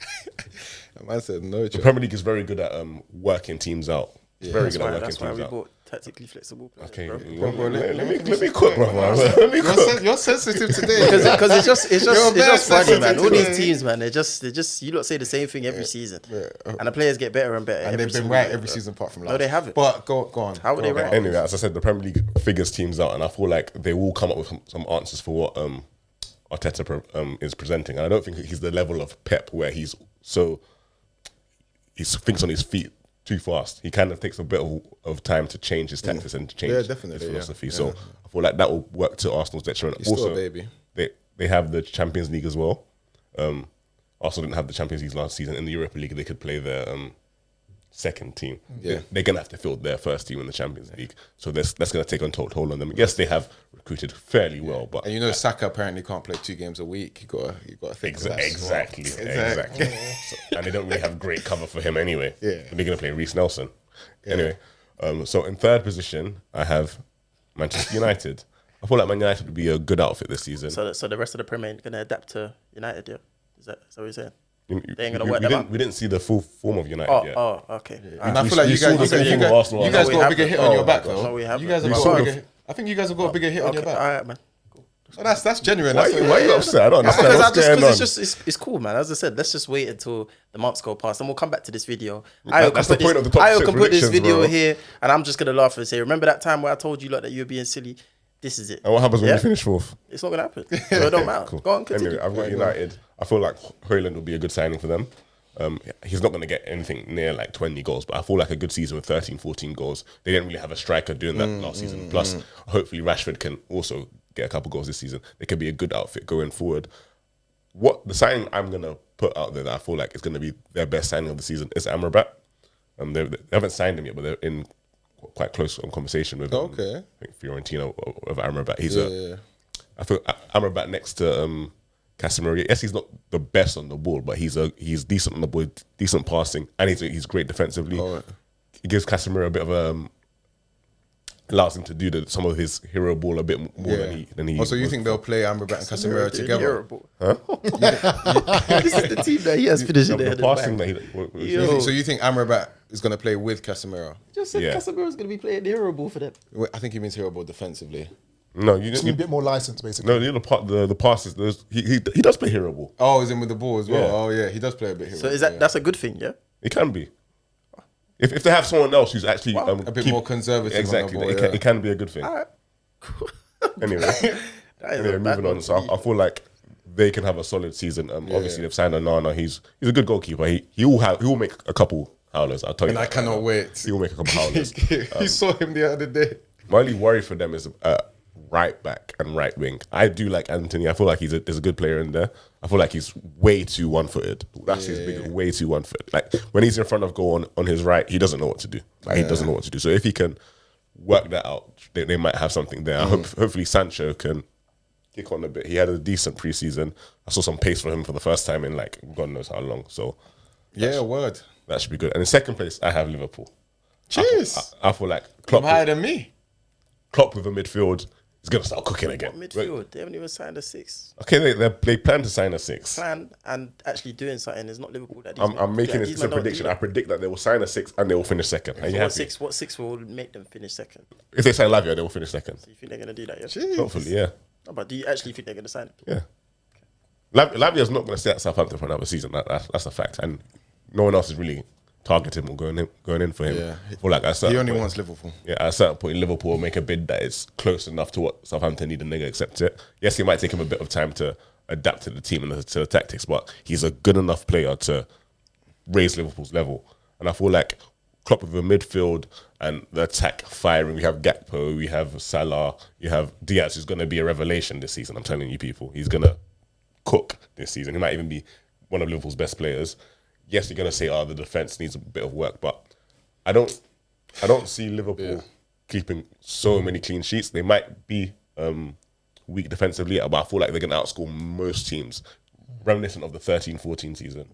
Man said no chance. Premier League is very good at working teams out. It's very good at working That's why teams we out. bought tactically flexible players, Okay, bro. let me cook, brother. Let me cook. You're sensitive today. Because it's just funny, sensitive man. All today. these teams, man, they just you lot say the same thing every season, and the players get better and better. And every they've been single right year, every bro. season apart from last. No, they haven't. But go on. How were they Go on. right? Anyway, as I said, the Premier League figures teams out, and I feel like they will come up with some answers for what Arteta is presenting. And I don't think he's the level of Pep where he thinks on his feet too fast. He kind of takes a bit of time to change his tactics and to change Yeah, definitely, his philosophy. yeah. So I feel like that will work to Arsenal's detriment. He's still Also, a baby. they have the Champions League as well. Arsenal didn't have the Champions League last season. In the Europa League, they could play their second team. Yeah. They're going to have to field their first team in the Champions League. So that's going to take a toll on them. Yes, they have recruited fairly well, but And you know, Saka apparently can't play 2 games a week. You got to think of that as well. exactly. So, and they don't really have great cover for him anyway. Yeah. They're going to play Reece Nelson. Anyway, so in 3rd position, I have Manchester United. I feel like Man United would be a good outfit this season. So the rest of the Premier ain't gonna adapt to United, yeah? Is that what you're saying? They ain't gonna we, work we them didn't, out. we didn't see the full form of United Oh, yet. okay. And I feel like We you saw guys, the you same guys, thing with Arsenal. you guys No, got we a bigger hit on haven't. your back, No, though. we haven't. You guys have We got saw a the- bigger. I think you guys have got a bigger hit on your Okay, back. all right, man. So that's genuine. Why That's are you upset? I don't understand. Because What's going on? it's cool, man. As I said, let's just wait until the months go past, and we'll come back to this video. That's the point of the top I six can put this predictions, video bro. here, and I'm just gonna laugh and say, "Remember that time where I told you like that you were being silly? This is it. And what happens when Yeah? you finish 4th? It's not gonna happen. So it don't matter. Cool. Go on, continue. Anyway, I've got United. I feel like Højlund will be a good signing for them. He's not going to get anything near like 20 goals, but I feel like a good season with 13, 14 goals. They didn't really have a striker doing that last season. Plus, hopefully Rashford can also get a couple goals this season. They could be a good outfit going forward. What the signing I'm going to put out there that I feel like is going to be their best signing of the season is Amrabat. They haven't signed him yet, but they're in quite close conversation with Okay. I think Fiorentina of Amrabat. He's Yeah. I feel Amrabat next to Casemiro. Yes, he's not the best on the ball, but he's decent on the ball, decent passing, and he's great defensively. Oh, right. He gives Casemiro a bit of allows him to do some of his hero ball a bit more than he. Also, you was think they'll play Amrabat and Casemiro together? Terrible. This is the team that he has finished in the the passing back. that Yo. So you think Amrabat is going to play with Casemiro? Just said Yeah. Casemiro's gonna be playing the hero ball for them. Wait, I think he means hero ball defensively. No, you Just need a didn't. bit more license, basically. No, the passes. He does play hero ball. Oh, he's in with the ball as well. Yeah. Oh, yeah, he does play a bit hero. So is yeah. that's a good thing, yeah? It can be. if they have someone else who's actually a bit more conservative. exactly, on the ball, it can be a good thing. All right. Cool. Anyway, moving on. So I feel like they can have a solid season. Obviously, they've signed Onana. He's a good goalkeeper. He will make a couple howlers. I'll tell you. And I cannot wait. He will make a couple howlers. You saw him the other day. My only worry for them is right back and right wing. I do like Anthony. I feel like there's a good player in there. I feel like he's way too one-footed. That's his big, way too one-footed. Like when he's in front of goal on his right, he doesn't know what to do. Like he doesn't know what to do. So if he can work that out, they might have something there. Hopefully Sancho can kick on a bit. He had a decent preseason. I saw some pace for him for the first time in like God knows how long. So Word. that should be good. And in second place, I have Liverpool. Jeez. I feel like Klopp higher than me. Klopp with a midfield is going to start cooking again. Midfield, they haven't even signed a 6. Okay, they plan to sign a 6. Plan and actually doing something is not Liverpool. That I'm making this a prediction. I predict that they will sign a 6 and they will finish second. Are you happy? What six will make them finish second? If they sign Lavia, they will finish second. So you think they're going to do that? Yeah. Jeez. Hopefully, yeah. No, but do you actually think they're going to sign him? Yeah. Lavia's not going to stay at Southampton for another season. That's a fact. And no one else is really targeting or going in for him. Yeah. For like He only wants Liverpool. Yeah, at a certain point, Liverpool will make a bid that is close enough to what Southampton need and they accept it. Yes, it might take him a bit of time to adapt to the team and to the tactics, but he's a good enough player to raise Liverpool's level. And I feel like Klopp with the midfield and the attack firing, we have Gakpo, we have Salah, you have Diaz, who's going to be a revelation this season. I'm telling you people, he's going to cook this season. He might even be one of Liverpool's best players. Yes, you're going to say, the defence needs a bit of work, but I don't see Liverpool keeping so many clean sheets. They might be weak defensively, but I feel like they're going to outscore most teams, reminiscent of the 13-14 season.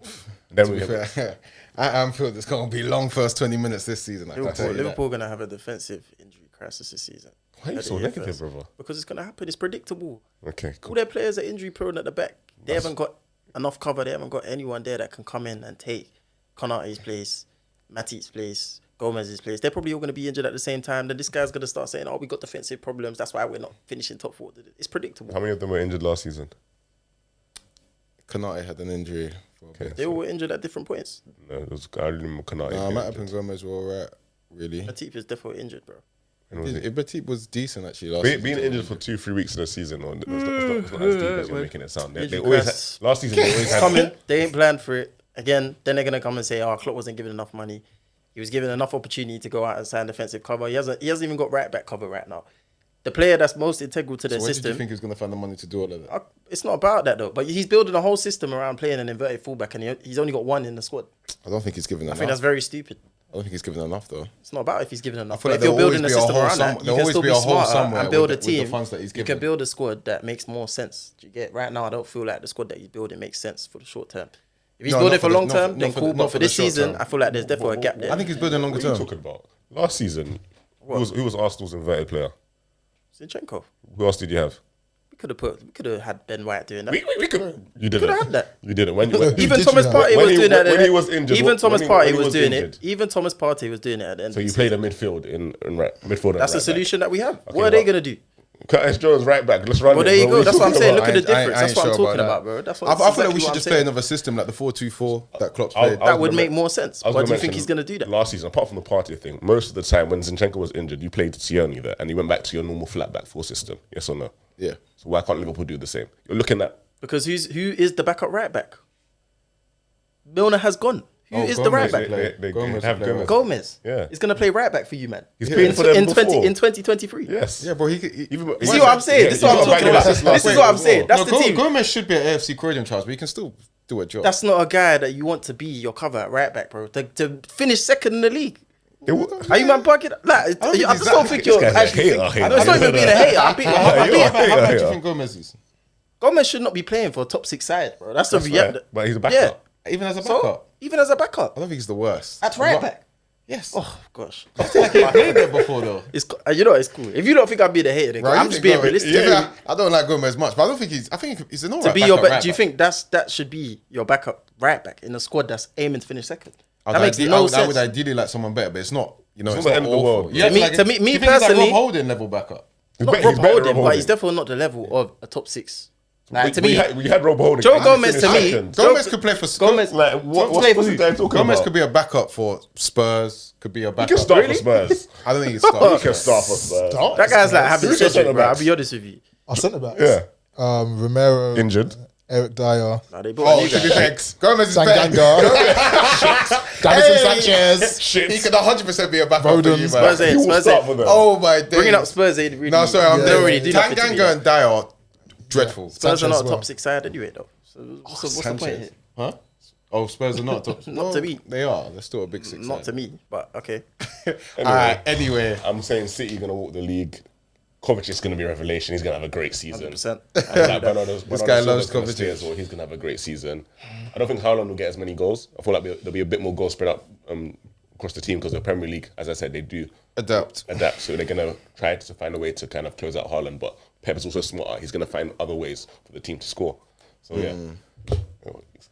And then at Anfield, it's going to be long first 20 minutes this season. Liverpool going to have a defensive injury crisis this season. Why are you so negative, brother? Because it's going to happen. It's predictable. Okay, cool. All their players are injury prone at the back. They haven't got enough cover. They haven't got anyone there that can come in and take Konate's place, Matip's place, Gomez's place. They're probably all going to be injured at the same time. Then this guy's going to start saying, we got defensive problems. That's why we're not finishing top 4. It's predictable. How many of them were injured last season? Konate had an injury. They all were injured at different points. No, it was I remember Konate. Matip and Gomez were all right, really. Matip is definitely injured, bro. Matip was decent, actually, last season. Being injured for 2-3 weeks in a season, it's not as deep as you're making it sound. They always had, last season, they always had... coming. They ain't planned for it. Again, then they're going to come and say, Klopp wasn't given enough money. He was given enough opportunity to go out and sign defensive cover. He hasn't even got right back cover right now. The player that's most integral to their system... Where do you think he's going to find the money to do all of that? It's not about that, though. But he's building a whole system around playing an inverted fullback, and he's only got one in the squad. I don't think he's given enough. I think that's very stupid. I don't think he's given enough, though. It's not about if he's given enough. I feel like if you're building a there'll system around that, you can still be smarter and build a team. With the funds that he's you given. can build a squad that makes more sense. Do you get right now? I don't feel like the squad that he's building makes sense for the short term. If he's building for long term, then cool. But for this season, I feel like there's definitely a gap there. I think he's building longer term. What are you talking about? Last season, who was Arsenal's inverted player? Zinchenko. Who else did you have? We could have had Ben White doing that. We could. You didn't. Could have had that. You didn't. Even Thomas Partey was doing that. When he was injured. Even Thomas Partey was doing injured. it. Even Thomas Partey was doing it at the end. So you played a midfield in midfield. That's the solution that we have. What are they gonna do? Curtis Jones right back. Let's run. Well, there you go. That's what I'm saying. Look at the difference. I That's ain't what I'm sure talking about about, bro. That's what I feel like we should I'm just saying. play another system like the 4-2-4 that Klopp's played. That would make more sense. But do you think he's going to do that? Last season, apart from the party thing, most of the time when Zinchenko was injured, you played Sione there and you went back to your normal flat back 4 system. Yes or no? Yeah. So why can't Liverpool do the same? You're looking at... Because who is the backup right back? Milner has gone. Who is the right back? They have Gomez. Gomez. Yeah. He's going to play right back for you, man. He's playing for them in before. 2023. Yes. Yeah, bro. You see what I'm saying? This is what I'm talking about. This is what I'm saying. That's the team. Gomez should be at AFC Croydon, Charles, but he can still do a job. That's not a guy that you want to be your cover at right back, bro. To finish second in the league. Are you man bugging? Like, I just don't think you're actually. It's not even being a hater. How bad do you think Gomez is? Gomez should not be playing for a top 6 side, bro. That's the reality. But he's a backup. Even as a backup? Even as a backup. I don't think he's the worst. At right back. Yes. Oh gosh. I think he played there before, though. It's cool. If you don't think I'd be the hater, then Right, I'm just being realistic. Yeah, I don't like Gomez much, but I think he's an alright To be your backup. do you think that should be your backup right back in a squad that's aiming to finish second? I That makes no I sense. would ideally like someone better, but it's not. You know, It's it's not not the end of the awful. world. Yeah, To me do you think he's like personally- Rob Holding level backup. Not He's Rob better than Holding, but Holding. he's definitely not the level of a top 6. Like, to me, we had Rob Holding. Joe Gomez to me. Gomez could play for Gomez. Like, what's the guy talking Gomez about? could be a backup for Spurs. Could be a He backup. can start for Spurs. I don't think he can start. He can start for Spurs. That guy's like having Who's your surgery, bro. I'll centre-backs? be honest with you. Our centre backs. Yeah. Romero, Injured. Eric Dyer, Nah, they brought a Oh, new to be guy. fair, Gomez is better. Tanganga, Davison Sanchez. Shit. He could 100% be a backup for you, Rodens. man. Spurs ain't. He will Spurs start ain't. for them. Oh my days. Bringing up Spurs ain't really. No, sorry, they don't really do nothing to me. Tanganga and Dyer are dreadful. Spurs are not a Sanchez top 6 side anyway, though. So what's the point here? Sanchez. Huh? Oh, Spurs are not top. Not to me. They are. They're still a big six. Not to me, but okay. Alright, anyway. I'm saying City going to walk the league. Kovacic is going to be a revelation. He's going to have a great season. 100%. Like This guy loves Kovacic Kovacic. as well. He's going to have a great season. I don't think Haaland will get as many goals. I feel like there'll be a bit more goals spread out across the team because the Premier League, as I said, they do Adapt. So they're going to try to find a way to kind of close out Haaland. But Pep is also smarter. He's going to find other ways for the team to score. So yeah.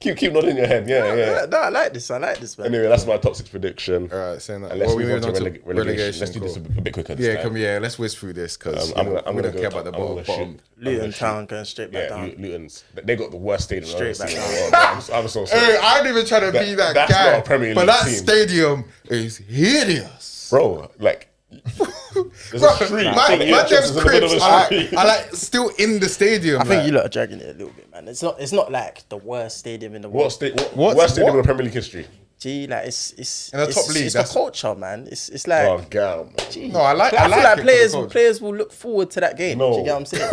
Keep nodding your head. Yeah. No, I like this, man. Anyway, that's my top 6 prediction. Alright, saying that. And let's Well, we move on moving to on to relegation. Let's do cool. this a bit quicker this Yeah, time. let's whiz through this because I'm we gonna don't go care about the top. I'm gonna bottom. shoot. Luton Town going straight back Yeah, down. Luton's. They got the worst stadium I've ever Straight seen. back in the world. I'm so sorry. Hey, I ain't even trying to be that That's guy. not a Premier but League that team. stadium is hideous. Bro, like, there's Bro, a street. my entrance dam's is in the middle cribs of are a street. like still in the stadium. I think like. you lot are dragging it a little bit, man. It's not like the worst stadium in the world. Worst stadium in the Premier League history? Gee, like it's In the top league, It's the that's- culture, man. It's like. Oh, God. Gee, No, I like feel it like for players the culture. players will look forward to that game. No. Do you get what I'm saying?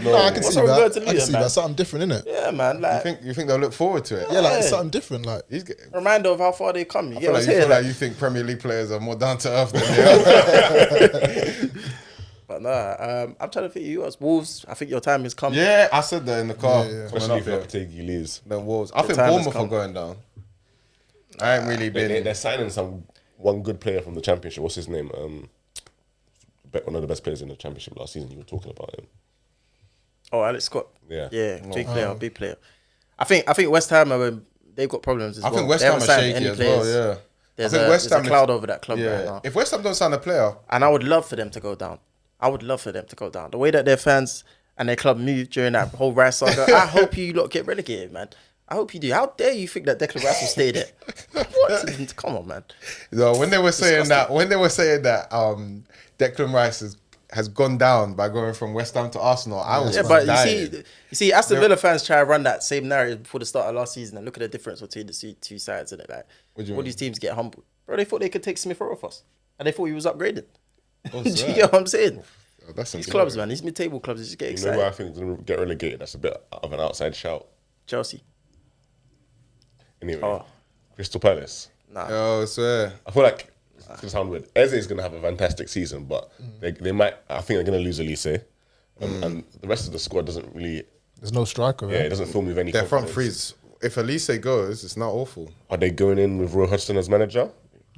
No, I can What's see wrong that. with I Luton, can see man? that. Something different, innit? Yeah, man. Like You think they'll look forward to it? Yeah, like it's Yeah. something different. Like He's get, reminder of how far they come. You I get feel what like I'm you saying? feel like you think Premier League players are more down to earth than they are. But nah, I'm trying to think you was Wolves. I think your time has come. Yeah, I said that in the car. Yeah, yeah. Coming Especially up if here. Lopetegui leaves. Then Wolves. I think time has Bournemouth are come. going down. I ain't really been. They're signing one good player from the Championship. What's his name? One of the best players in the Championship last season. You were talking about him. Oh, Alex Scott. Yeah. Yeah, big player. I think West Ham they've got problems as I well. think West They Ham haven't are signed shaky any as well. players. Yeah. There's, I think West there's Ham a cloud over that club right Yeah. now. If West Ham don't sign a player, And I would love for them to go down. The way that their fans and their club moved during that whole Rice saga, I hope you lot get relegated, man. I hope you do. How dare you think that Declan Rice will stay there? What? Come on, man. when they were saying that, Declan Rice has gone down by going from West Ham to Arsenal, I was Yeah, but dying. you see, Aston Villa fans try to run that same narrative before the start of last season and look at the difference between the two sides, and like, What do you all mean? these teams get humbled, bro. They thought they could take Smith off us, and they thought he was upgraded. What's Do you that? get what I'm saying? Oh, that's These some clubs, glory. man, these mid-table clubs, they just get You know excited. where I think they're going to get relegated? That's a bit of an outside shout. Chelsea, Anyway, Oh. Crystal Palace. nah. Oh, I swear. I feel like it's going to sound weird. Eze is going to have a fantastic season, but they might. I think they're going to lose Elise, and the rest of the squad doesn't really. there's no striker. Yeah, Right? it doesn't fill me with any. Their front confidence. threes. If Elise goes, it's not awful. Are they going in with Roy Hodgson as manager?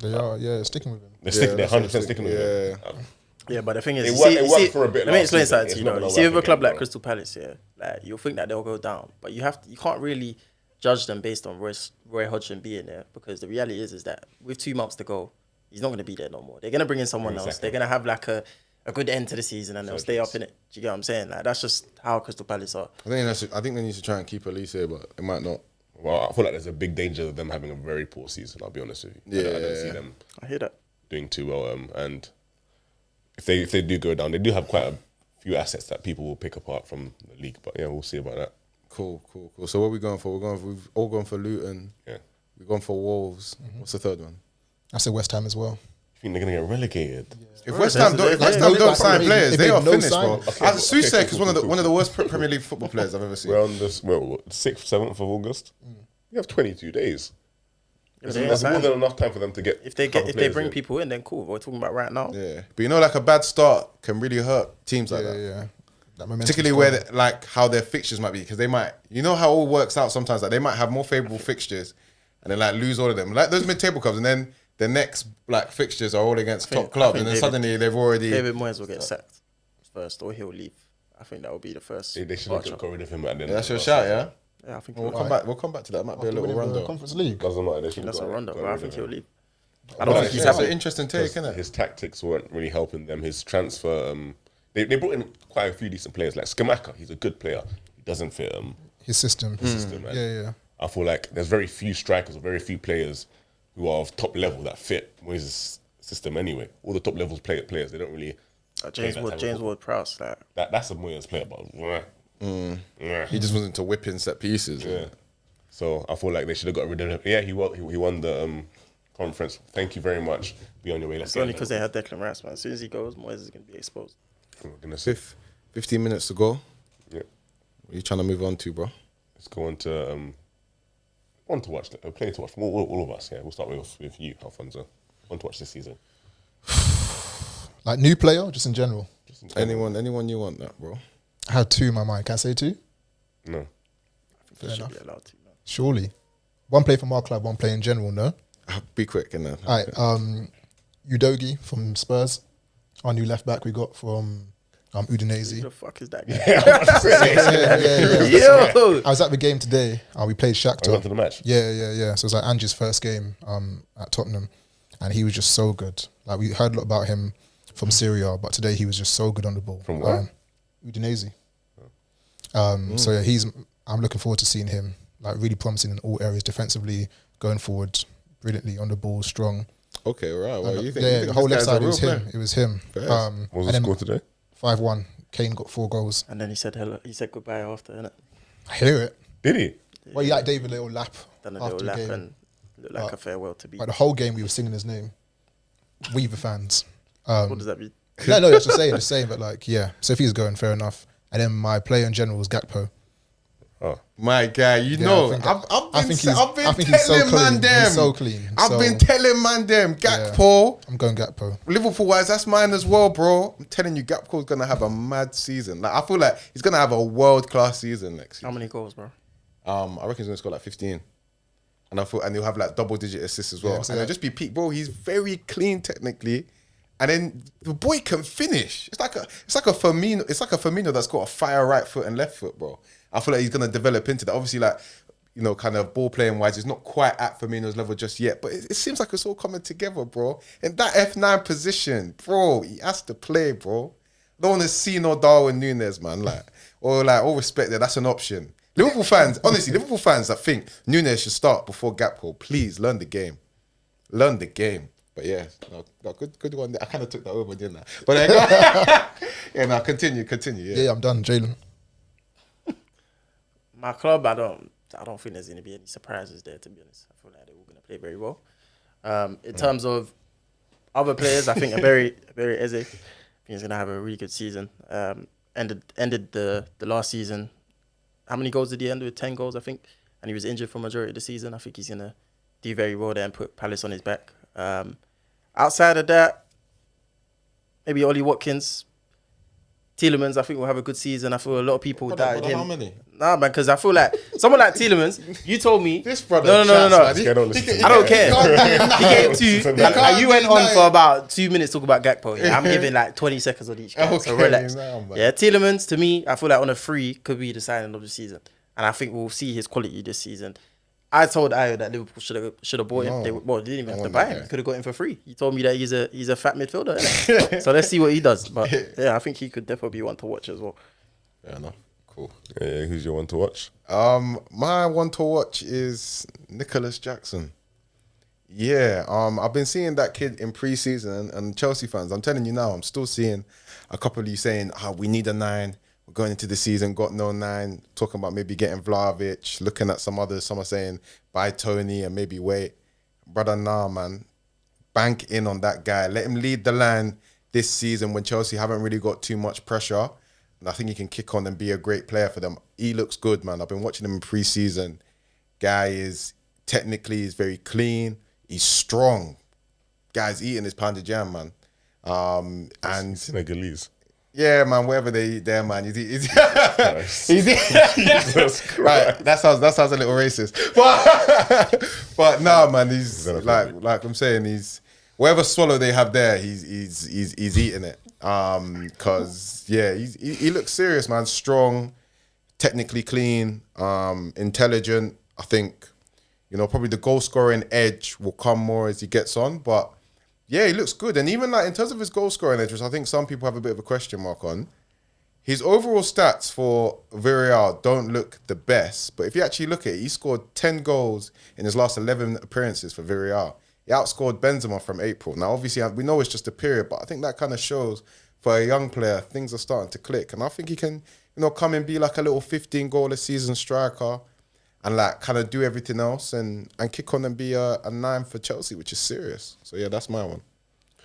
They are. Yeah, sticking with him. They're sticking. They're that's what 100% sticking with him. yeah. Yeah, but the thing is, It you worked- see, it you worked see- for a bit Let me last explain season. something to It's you. not Though. gonna You see, work with a club again, like bro. Crystal Palace, yeah, like you'll think that they'll go down, but you can't really judge them based on Roy Hodgson being there, because the reality is that with 2 months to go, he's not going to be there no more. They're going to bring in someone else. Exactly. They're going to have like a good end to the season, and they'll stay up in it. Do you get what I'm saying? Like that's just how Crystal Palace are. I think they need to try and keep Elise, but it might not. Well, I feel like there's a big danger of them having a very poor season. I'll be honest with you. I don't see them I hear that. doing too well. And if they do go down, they do have quite a few assets that people will pick apart from the league. But yeah, we'll see about that. Cool. So what are we going for? We've all gone for Luton. Yeah. We've gone for Wolves. What's the third one? I said West Ham as well. I think they're gonna get relegated. If West Ham don't no sign sign- players, if they they are no finished, sign- bro. Okay, As Susek is cool. one of the worst Premier League football players I've ever seen. We're on this 6th, 7th of August. You have 22 days. That's more than enough time for them to get. If they bring people in, then cool. We're talking about right now. Yeah, but you know, like a bad start can really hurt teams like that. Yeah. That momentum's Particularly gone. where like how their fixtures might be, because they might, you know how it all works out sometimes. Like they might have more favourable fixtures, and then like lose all of them. Like those mid-table clubs, and then the next like fixtures are all against top clubs, and then suddenly they've already. David Moyes will get sacked first, or he'll leave. I think that will be the first. They should have departure. got rid of him at the end. That's of your the shout, last yeah. Yeah, I think We'll he'll come back. We'll come back to that. Might be a After little winning the run though. Conference League. season. Doesn't matter. They should that's a run, but I think he'll leave. I But don't I think he's think That's happy. an interesting take, isn't it? His tactics weren't really helping them. His transfer, They brought in quite a few decent players. Like Skamaka, he's a good player. He doesn't fit His system. system, man. Yeah. I feel like there's very few strikers or very few players who are of top level that fit Moyes' system anyway. All the top levels players, they don't really. James Ward-Prowse, like That's a Moyes player, but He just wasn't to whip in set pieces. yeah. So I feel like they should have got rid of him. Yeah, he won the conference. Thank you very much. Be on your way. Let's it's only because they had Declan Rice, man. As soon as he goes, Moyes is going to be exposed. I'm gonna say, 15 minutes to go. yeah. What are you trying to move on to, bro? Let's go on to one to watch. A play to watch. All of us. Yeah, we'll start with you, Alphonso. One to watch this season. Like new player, or just in general. Just in general. Anyone you want that, bro? I had two in my mind. Can I say two? No. Fair Should enough. be allowed to. Man. Surely. One play from our club, one play in general, no? Be quick and then. All right, Udogi from Spurs. Our new left back we got from Who Udinese. the fuck is that guy? Yeah. Yo! I was at the game today. We played I went Shakhtar. to the match. Yeah. So it was like Angie's first game at Tottenham, and he was just so good. Like we heard a lot about him from Syria, but today he was just so good on the ball. From where? Udinese. So yeah, I'm looking forward to seeing him. Like really promising in all areas, defensively, going forward, brilliantly on the ball, strong. Okay, right. Well, you think, Yeah, you think the whole this left guy's a side real it was him. player? It was him. Fair. What was the score today? 5-1. Kane got 4 goals. And then he said hello. He said goodbye after, innit? I hear it. Did he? Well, you like David little lap Done a after little the lap game. and looked like a farewell to be. Like the whole game, we were singing his name. We the fans. What does that mean? No, that's the same. But like, yeah. So if he's going, fair enough. And then my player in general was Gakpo. Oh. My guy, you Yeah, know, I think he's so telling clean. man them. He's so clean. I've been telling man them. Yeah. Gakpo, I'm going Gakpo. Liverpool wise, that's mine as well, bro. I'm telling you, Gakpo's gonna have a mad season. Like I feel like he's gonna have a world class season next How year. many goals, bro? I reckon he's gonna score like 15. And he'll have like double digit assists as well. Yeah, And so it'll that- just be peak, bro. He's very clean technically. And then the boy can finish. It's like a Firmino. It's like a Firmino that's got a fire right foot and left foot, bro. I feel like he's gonna develop into that. Obviously, like kind of ball playing wise, he's not quite at Firmino's level just yet. But it seems like it's all coming together, bro. In that F9 position, bro, he has to play, bro. Don't want to see no Darwin Núñez, man. Like all respect there, that's an option. Liverpool fans that think Núñez should start before Gakpo, please learn the game. Learn the game. But yeah, no, good one. I kind of took that over, didn't I? But yeah, no, continue. Yeah, I'm done. Jalen. My club, I don't think there's going to be any surprises there, to be honest. I feel like they're all going to play very well. In terms of other players, I think Aberi Eze, I think he's going to have a really good season. Ended the last season. How many goals did he end with? 10 goals, I think. And he was injured for majority of the season. I think he's going to do very well there and put Palace on his back. Outside of that, maybe Ollie Watkins, Tielemans, I think will have a good season. I feel a lot of people doubted him. How many? Nah, man, because I feel like someone like Tielemans, you told me. This brother. No. This guy don't listen to me. I don't care. He gave two. He And you went do on that. for about 2 minutes talking about Gakpo. Yeah, I'm giving like 20 seconds on each guy. So Okay, relax. now, man. Yeah, Tielemans, to me, I feel like on a free could be the signing of the season. And I think we'll see his quality this season. I told Ayo that Liverpool should have bought him. They didn't even have to want buy that him. guy. Could have got him for free. He told me that he's a fat midfielder. Innit? So let's see what he does. But yeah, I think he could definitely be one to watch as well. Fair enough. Cool. Yeah, who's your one to watch? My one to watch is Nicholas Jackson. Yeah, I've been seeing that kid in pre-season and Chelsea fans, I'm telling you now, I'm still seeing a couple of you saying, we need a 9. We're going into the season, got no 9. Talking about maybe getting Vlahovic, looking at some others. Some are saying, buy Tony and maybe wait. Brother, nah, man. Bank in on that guy. Let him lead the line this season when Chelsea haven't really got too much pressure. And I think he can kick on and be a great player for them. He looks good, man. I've been watching him in pre-season. Guy is technically very clean. He's strong. Guy's eating his pounded jam, man. And Senegalese. yeah, man, wherever they eat there, man. He's Christ. Jesus Christ. right. That sounds a little racist. But no, man, he's like I'm saying, he's whatever swallow they have there, he's eating it. Cause yeah, he looks serious, man. Strong, technically clean, intelligent. I think, probably the goal scoring edge will come more as he gets on, but Yeah, he looks good. And even like in terms of his goal scoring edge, which I think some people have a bit of a question mark on, his overall stats for Villarreal don't look the best. But if you actually look at it, he scored 10 goals in his last 11 appearances for Villarreal. He outscored Benzema from April. Now, obviously, we know it's just a period, but I think that kind of shows for a young player, things are starting to click. And I think he can, come and be like a little 15 goal a season striker and like kind of do everything else and kick on and be a 9 for Chelsea, which is serious. So yeah, that's my one.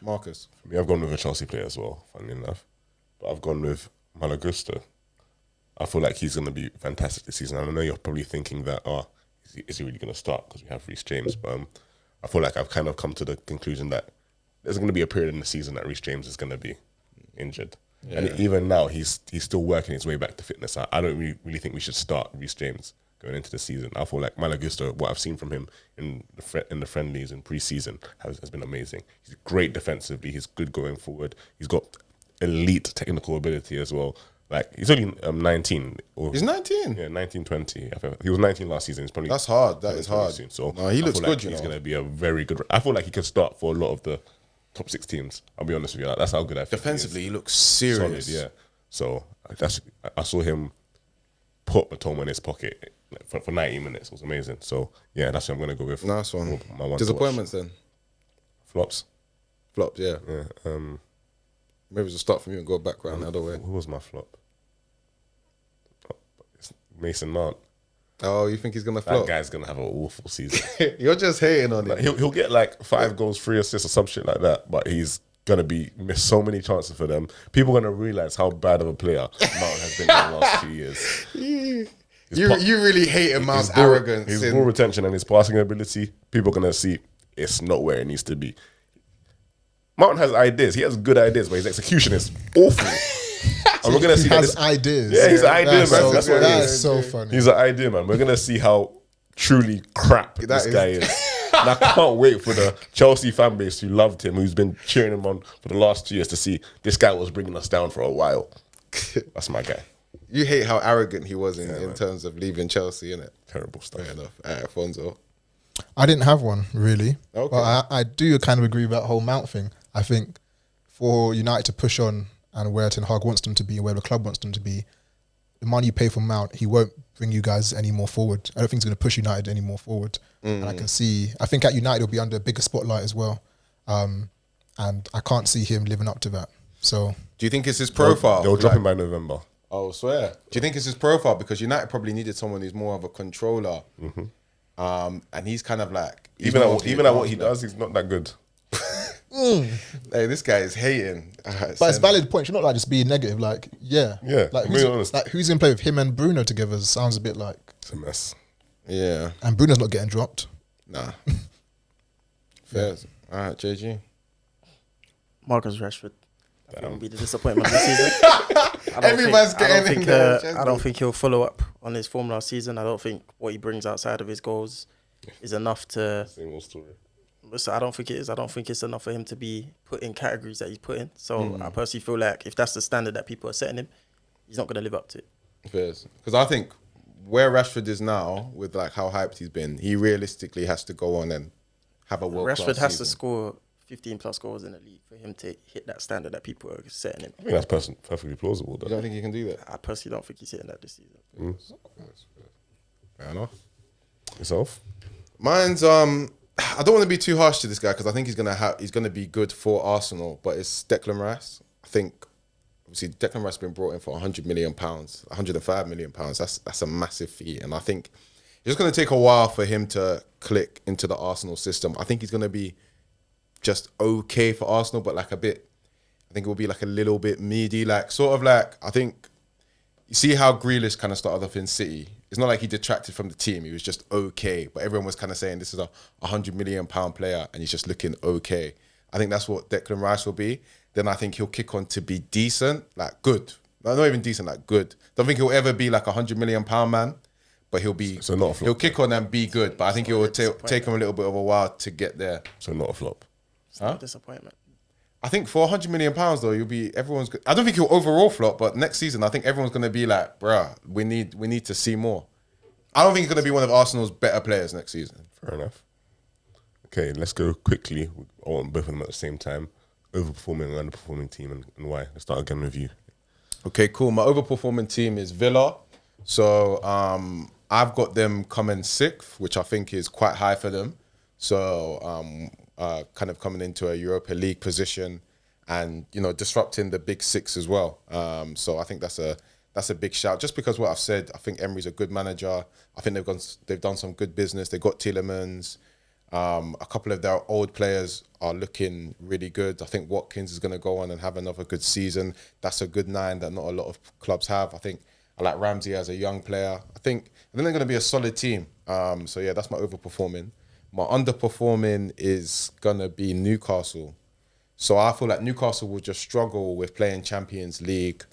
Marcus. For me, I've gone with a Chelsea player as well, funnily enough. But I've gone with Malagusto. I feel like he's going to be fantastic this season. And I know you're probably thinking that, is he really going to start? Because we have Reece James. But I feel like I've kind of come to the conclusion that there's going to be a period in the season that Reece James is going to be injured. Yeah. And even now, he's still working his way back to fitness. I don't really think we should start Reece James going into the season. I feel like Malagusto, what I've seen from him in the friendlies in pre-season has been amazing. He's great defensively. He's good going forward. He's got elite technical ability as well. Like, he's only 19. He's 19? Yeah, 19, 20. He was 19 last season. He's probably That's hard. That is hard. Soon. So no, he looks good, He's going to be a very good... I feel like he could start for a lot of the top 6 teams. I'll be honest with you. Like, that's how good I feel. Defensively, he looks serious. Solid, yeah. So I saw him put Matoma in his pocket for 90 minutes. It was amazing. So yeah, that's what I'm going to go with. Nice one. My one Disappointments then? Flops. Flops, yeah. Yeah. Maybe just start from you and go back round the other way. Who was my flop? It's Mason Mount. Oh, you think he's going to flop? That guy's going to have an awful season. You're just hating on him. He'll get like 5 goals, 3 assists or some shit like that, but he's going to miss so many chances for them. People are going to realise how bad of a player Mount has been in the last 2 years. You really hate Mount's arrogance. His ball retention and his passing ability, people are going to see it's not where it needs to be. Mount has ideas. He has good ideas, but his execution is awful. And we're going to see he has ideas. Yeah, he's an idea, man. So, That's what that it is so funny. He's an idea, man. We're going to see how truly crap this guy is. And I can't wait for the Chelsea fan base who loved him, who's been cheering him on for the last 2 years, to see this guy was bringing us down for a while. That's my guy. You hate how arrogant he was in terms of leaving Chelsea, innit? Terrible stuff. Fair enough. Alphonso. I didn't have one, really. Okay. But I do kind of agree with that whole Mount thing. I think for United to push on and where Ten Hag wants them to be, where the club wants them to be, the money you pay for Mount, he won't bring you guys any more forward. I don't think he's going to push United any more forward. And I think at United he'll be under a bigger spotlight as well. And I can't see him living up to that. So, do you think it's his profile? They'll drop him by November. Oh, swear. Do you think it's his profile? Because United probably needed someone who's more of a controller. And he's kind of like... Even at what he does, he's not that good. Hey, this guy is hating. But it's valid points. You're not like just being negative. Like, Yeah, like being honest. who's going to play with him and Bruno together? Sounds a bit like... It's a mess. Yeah. And Bruno's not getting dropped. Nah. Fair. All right, JG. Marcus Rashford. That will be the disappointment of the season. Everyone's getting in there. I don't think he'll follow up on his form last season. I don't think what he brings outside of his goals is enough to... Same old story. So I don't think it is. I don't think it's enough for him to be put in categories that he's put in. So I personally feel like if that's the standard that people are setting him, he's not going to live up to it. Because I think where Rashford is now, with like how hyped he's been, he realistically has to go on and have a world-class Rashford has season. to score 15 plus goals in the league for him to hit that standard that people are setting him. I think that's perfectly plausible, though. You don't think he can do that? I personally don't think he's hitting that this season. Fair enough. Yourself? Mine's I don't want to be too harsh to this guy because I think he's gonna be good for Arsenal, but it's Declan Rice. I think obviously Declan Rice has been brought in for £100 million, £105 million. That's a massive fee, and I think it's just gonna take a while for him to click into the Arsenal system. I think he's gonna be just okay for Arsenal, but like a bit. I think it will be like a little bit meaty, like sort of like I think. You see how Grealish kind of started off in City. It's not like he detracted from the team. He was just okay. But everyone was kind of saying this is a £100 million player and he's just looking okay. I think that's what Declan Rice will be. Then I think he'll kick on to be decent, like good. Not even decent, like good. Don't think he'll ever be like a £100 million man, but he'll be. So not a flop. He'll kick on and be good. But I think it will take him a little bit of a while to get there. So not a flop. It's not a disappointment. I think for £100 million though, everyone's. I don't think he'll overall flop, but next season I think everyone's gonna be like, bruh, we need to see more. I don't think he's gonna be one of Arsenal's better players next season. Fair enough. Okay, let's go quickly on both of them at the same time. Overperforming and underperforming team and why. Let's start again with you. Okay, cool. My overperforming team is Villa. So I've got them coming sixth, which I think is quite high for them. So kind of coming into a Europa League position and, disrupting the big six as well. So I think that's a big shout. Just because what I've said, I think Emery's a good manager. I think they've done some good business. They got Tielemans. A couple of their old players are looking really good. I think Watkins is going to go on and have another good season. That's a good 9 that not a lot of clubs have. I think I like Ramsey as a young player. I think they're going to be a solid team. So yeah, that's my overperforming. My underperforming is going to be Newcastle. So I feel like Newcastle will just struggle with playing Champions League.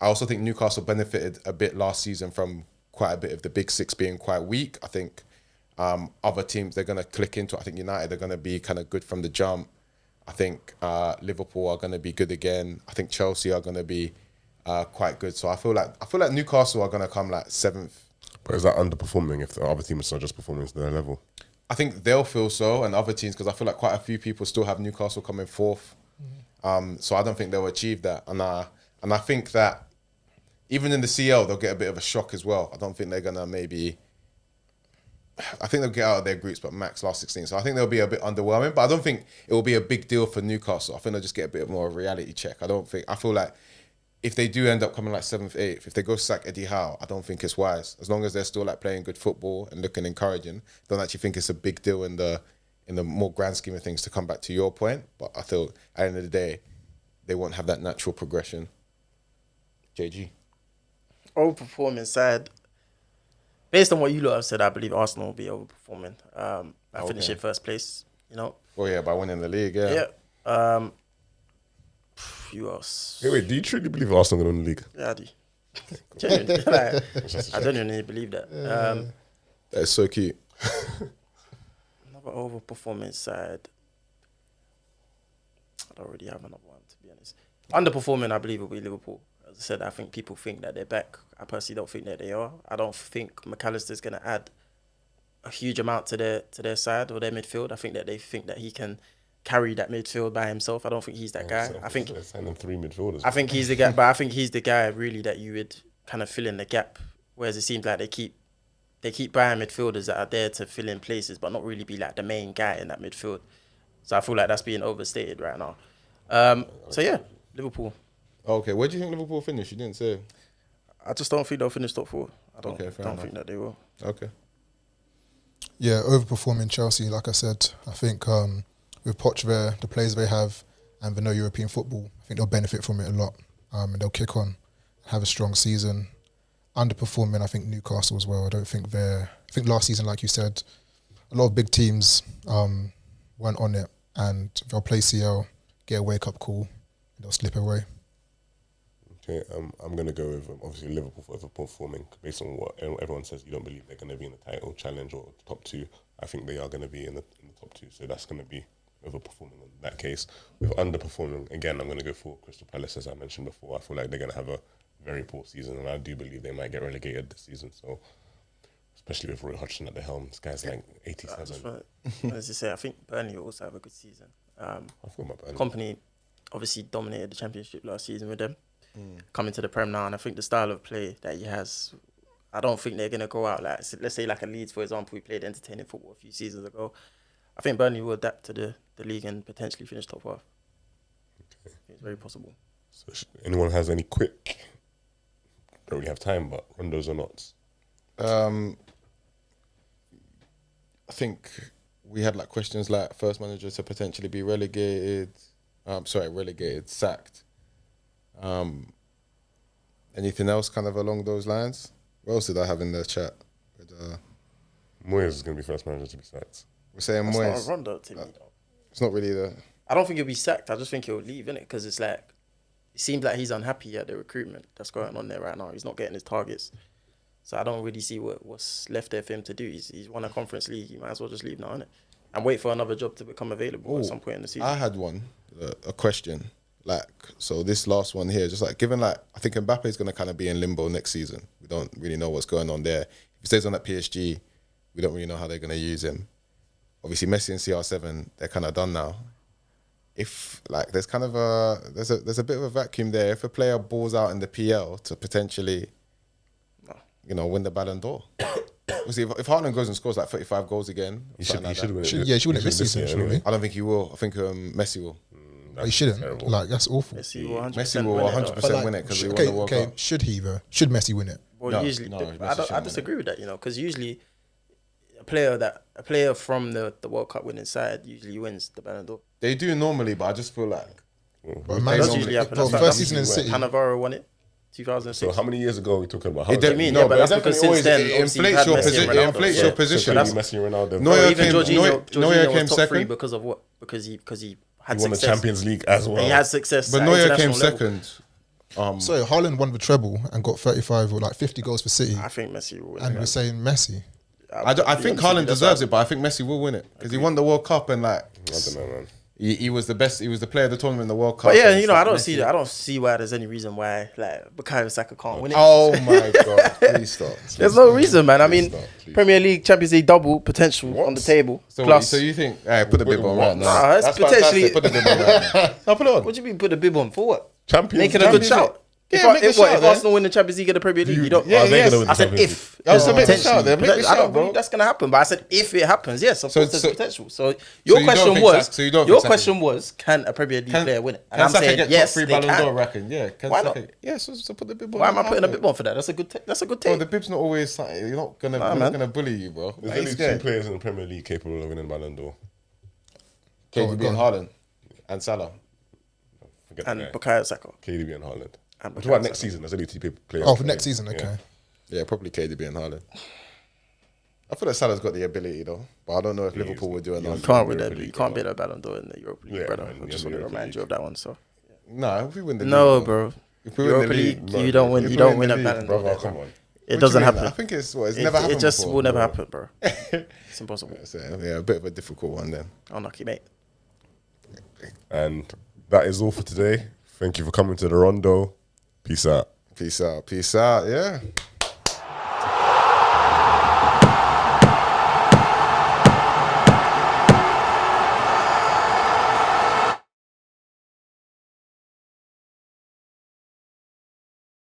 I also think Newcastle benefited a bit last season from quite a bit of the big six being quite weak. I think other teams, they're going to click into it. I think United are going to be kind of good from the jump. I think Liverpool are going to be good again. I think Chelsea are going to be quite good. So I feel like Newcastle are going to come like 7th. But is that underperforming if the other teams are just performing to their level? I think they'll feel so, and other teams, because I feel like quite a few people still have Newcastle coming 4th. So I don't think they'll achieve that. And I think that even in the CL, they'll get a bit of a shock as well. I don't think they're going to I think they'll get out of their groups, but max last 16. So I think they'll be a bit underwhelming, but I don't think it will be a big deal for Newcastle. I think they'll just get a bit more of a reality check. I feel like if they do end up coming like 7th, 8th, if they go sack Eddie Howe, I don't think it's wise. As long as they're still like playing good football and looking encouraging, I don't actually think it's a big deal in the more grand scheme of things, to come back to your point. But I feel at the end of the day, they won't have that natural progression. JG. Overperforming side. Based on what you lot have said, I believe Arsenal will be overperforming. I finish in first place, Oh yeah, by winning the league, yeah. Yeah. Who else? Wait, do you truly believe Arsenal going to win the league? Yeah, I do. Genuinely, I genuinely believe that. That is so cute. Another overperforming side. I don't really have another one, to be honest. Underperforming, I believe, will be Liverpool. As I said, I think people think that they're back. I personally don't think that they are. I don't think McAllister's going to add a huge amount to their side or their midfield. I think that they think that he can carry that midfield by himself. I don't think he's that guy. I think they're signing 3 midfielders. I think he's the guy, but I think he's the guy really that you would kind of fill in the gap. Whereas it seems like they keep buying midfielders that are there to fill in places, but not really be like the main guy in that midfield. So I feel like that's being overstated right now. So yeah, Liverpool. Okay, where do you think Liverpool finish? You didn't say. I just don't think they'll finish top 4. I don't Okay, fair enough. think that they will. Okay. Yeah, overperforming Chelsea, like I said. I think with Poch there, the players they have, and the no European football, I think they'll benefit from it a lot. And they'll kick on, have a strong season. Underperforming, I think Newcastle as well. I think last season, like you said, a lot of big teams weren't on it, and they'll play CL, get a wake-up call, and they'll slip away. Okay, I'm going to go with obviously Liverpool for overperforming based on what everyone says. You don't believe they're going to be in the title challenge or top 2. I think they are going to be in the top 2, so that's going to be overperforming in that case. With underperforming, again, I'm going to go for Crystal Palace, as I mentioned before. I feel like they're going to have a very poor season, and I do believe they might get relegated this season. So, especially with Roy Hodgson at the helm, this guy's like 87. As you say, I think Burnley will also have a good season. I feel about Burnley. Company obviously dominated the Championship last season with them. Coming to the Prem now, and I think the style of play that he has, I don't think they're going to go out like, let's say like a Leeds, for example, we played entertaining football a few seasons ago. I think Burnley will adapt to the league and potentially finish top 5. Okay. It's very possible. So anyone has any quick, don't really have time, but rondos or not? I think we had like questions like first manager to potentially be relegated, sacked. Anything else kind of along those lines? What else did I have in the chat? Moyes is going to be first manager to be sacked. We're saying That's Moyes. not a rondo to me, though. It's not really the... I don't think he'll be sacked. I just think he'll leave, innit? Because it's like, it seems like he's unhappy at the recruitment that's going on there right now. He's not getting his targets. So I don't really see what's left there for him to do. He's won a Conference League. He might as well just leave now, innit? And wait for another job to become available at some point in the season. I had one, a question. Like, so this last one here, just like, given like, I think Mbappe is going to kind of be in limbo next season. We don't really know what's going on there. If he stays on at PSG, we don't really know how they're going to use him. obviously Messi and CR7, they're kind of done now. If like there's kind of there's a bit of a vacuum there. If a player balls out in the PL to potentially, win the Ballon d'Or. See, if Haaland goes and scores like 35 goals again, He should win it. Yeah, he should win it this season, shouldn't he? I don't think he will. I think Messi will. He shouldn't. terrible. Like, that's awful. Messi will 100% Messi will win it, 100% though. win it because he won the World Cup. Should he though? Should Messi win it? Well, No, usually, no, Messi I shouldn't disagree with that, because usually a player from the World Cup winning side usually wins the Ballon d'Or. They do normally, but I just feel like But They That's normally- usually happen. Well, That's first like- season in City. Cannavaro won it, So 2006. how many years ago are we talking about? it How definitely, mean? no, Yeah, but but that's it because definitely since then, always obviously, inflates you've your had Messi and position. It Ronaldo. inflates Yeah. your So position. clearly Messi and Ronaldo. Neuer Even came- Jorginho Neuer came was top three second. because of what? Because he had He won the success. Champions League as well. He had success. But at Neuer came international level. second. So Haaland won the treble and got 35 or like 50 goals for City, I think Messi will win. and it. we're saying Messi. I think Haaland deserves it, but I think Messi will win it because he won the World Cup and like I don't know, man. he was the best. He was the player of the tournament in the World Cup. But yeah, and it's I like don't Messi- see that. I don't see why there's any reason why like Bukayo Saka can't win it. Oh my god! Please stop. There's no reason, man. I mean, stop, please. Premier League, Champions League double potential on the table. So, Plus, so you think? Hey, put the bib on right now. Nah, it's That's potentially- fantastic. Put the bib on right now. No, put it on. what do you mean put the bib on for what? Champions Making a good Champions shout. Yeah, If, make the if shout, then. Arsenal win the Champions League and the Premier League, you don't. Yeah, they're yes. gonna win the I said Champions if. Oh, so make the Potentially. shout then. Make the I shout, don't bro. believe that's gonna happen, but I said if it happens, yes, of So- course there's so- potential. So you your don't question think was, Saka- so you don't your think Saka- question was, can a Premier League player win it? And Can I'm Saka saying get yes, top 3 they Ballon d'Or can. reckon? Yeah. Can Why Saka, not? Yeah, so put the bib on. Why am I putting a bib bib on for that? That's a good. That's a good Bro, take. the bib's not always something. You're not gonna. Nah, Nah, man. gonna bully you, bro. There's Why are you only two scared? players in the Premier League capable of winning Ballon d'Or. KDB and Haaland and Salah. Forget And that guy. Bukayo Saka. KDB and Haaland. And What about Bukayo next Saka. season? There's only two players. Oh, for next season, okay. Yeah, probably KDB and Haaland. I feel like Salah's got the ability though, but I don't know if Liverpool would do it. yeah. You can't win Europa that. You League, can't bro. beat a Ballon d'Or in the Europa League, Yeah, brother. man, I just yeah, want to Europa remind League. you of that one. So No, if we win the no, league, bro. If we win Europa the League, league, you don't win. if You we don't win win the a league, Ballon d'Or. Brother, come on. What It do doesn't you mean? happen. I think it's never happened. It just before, will never bro. happen, bro. It's impossible. So, yeah, a bit of a difficult one then. Unlucky, mate. And that is all for today. Thank you for coming to the Rondo. Peace out. Peace out. Peace out. Yeah.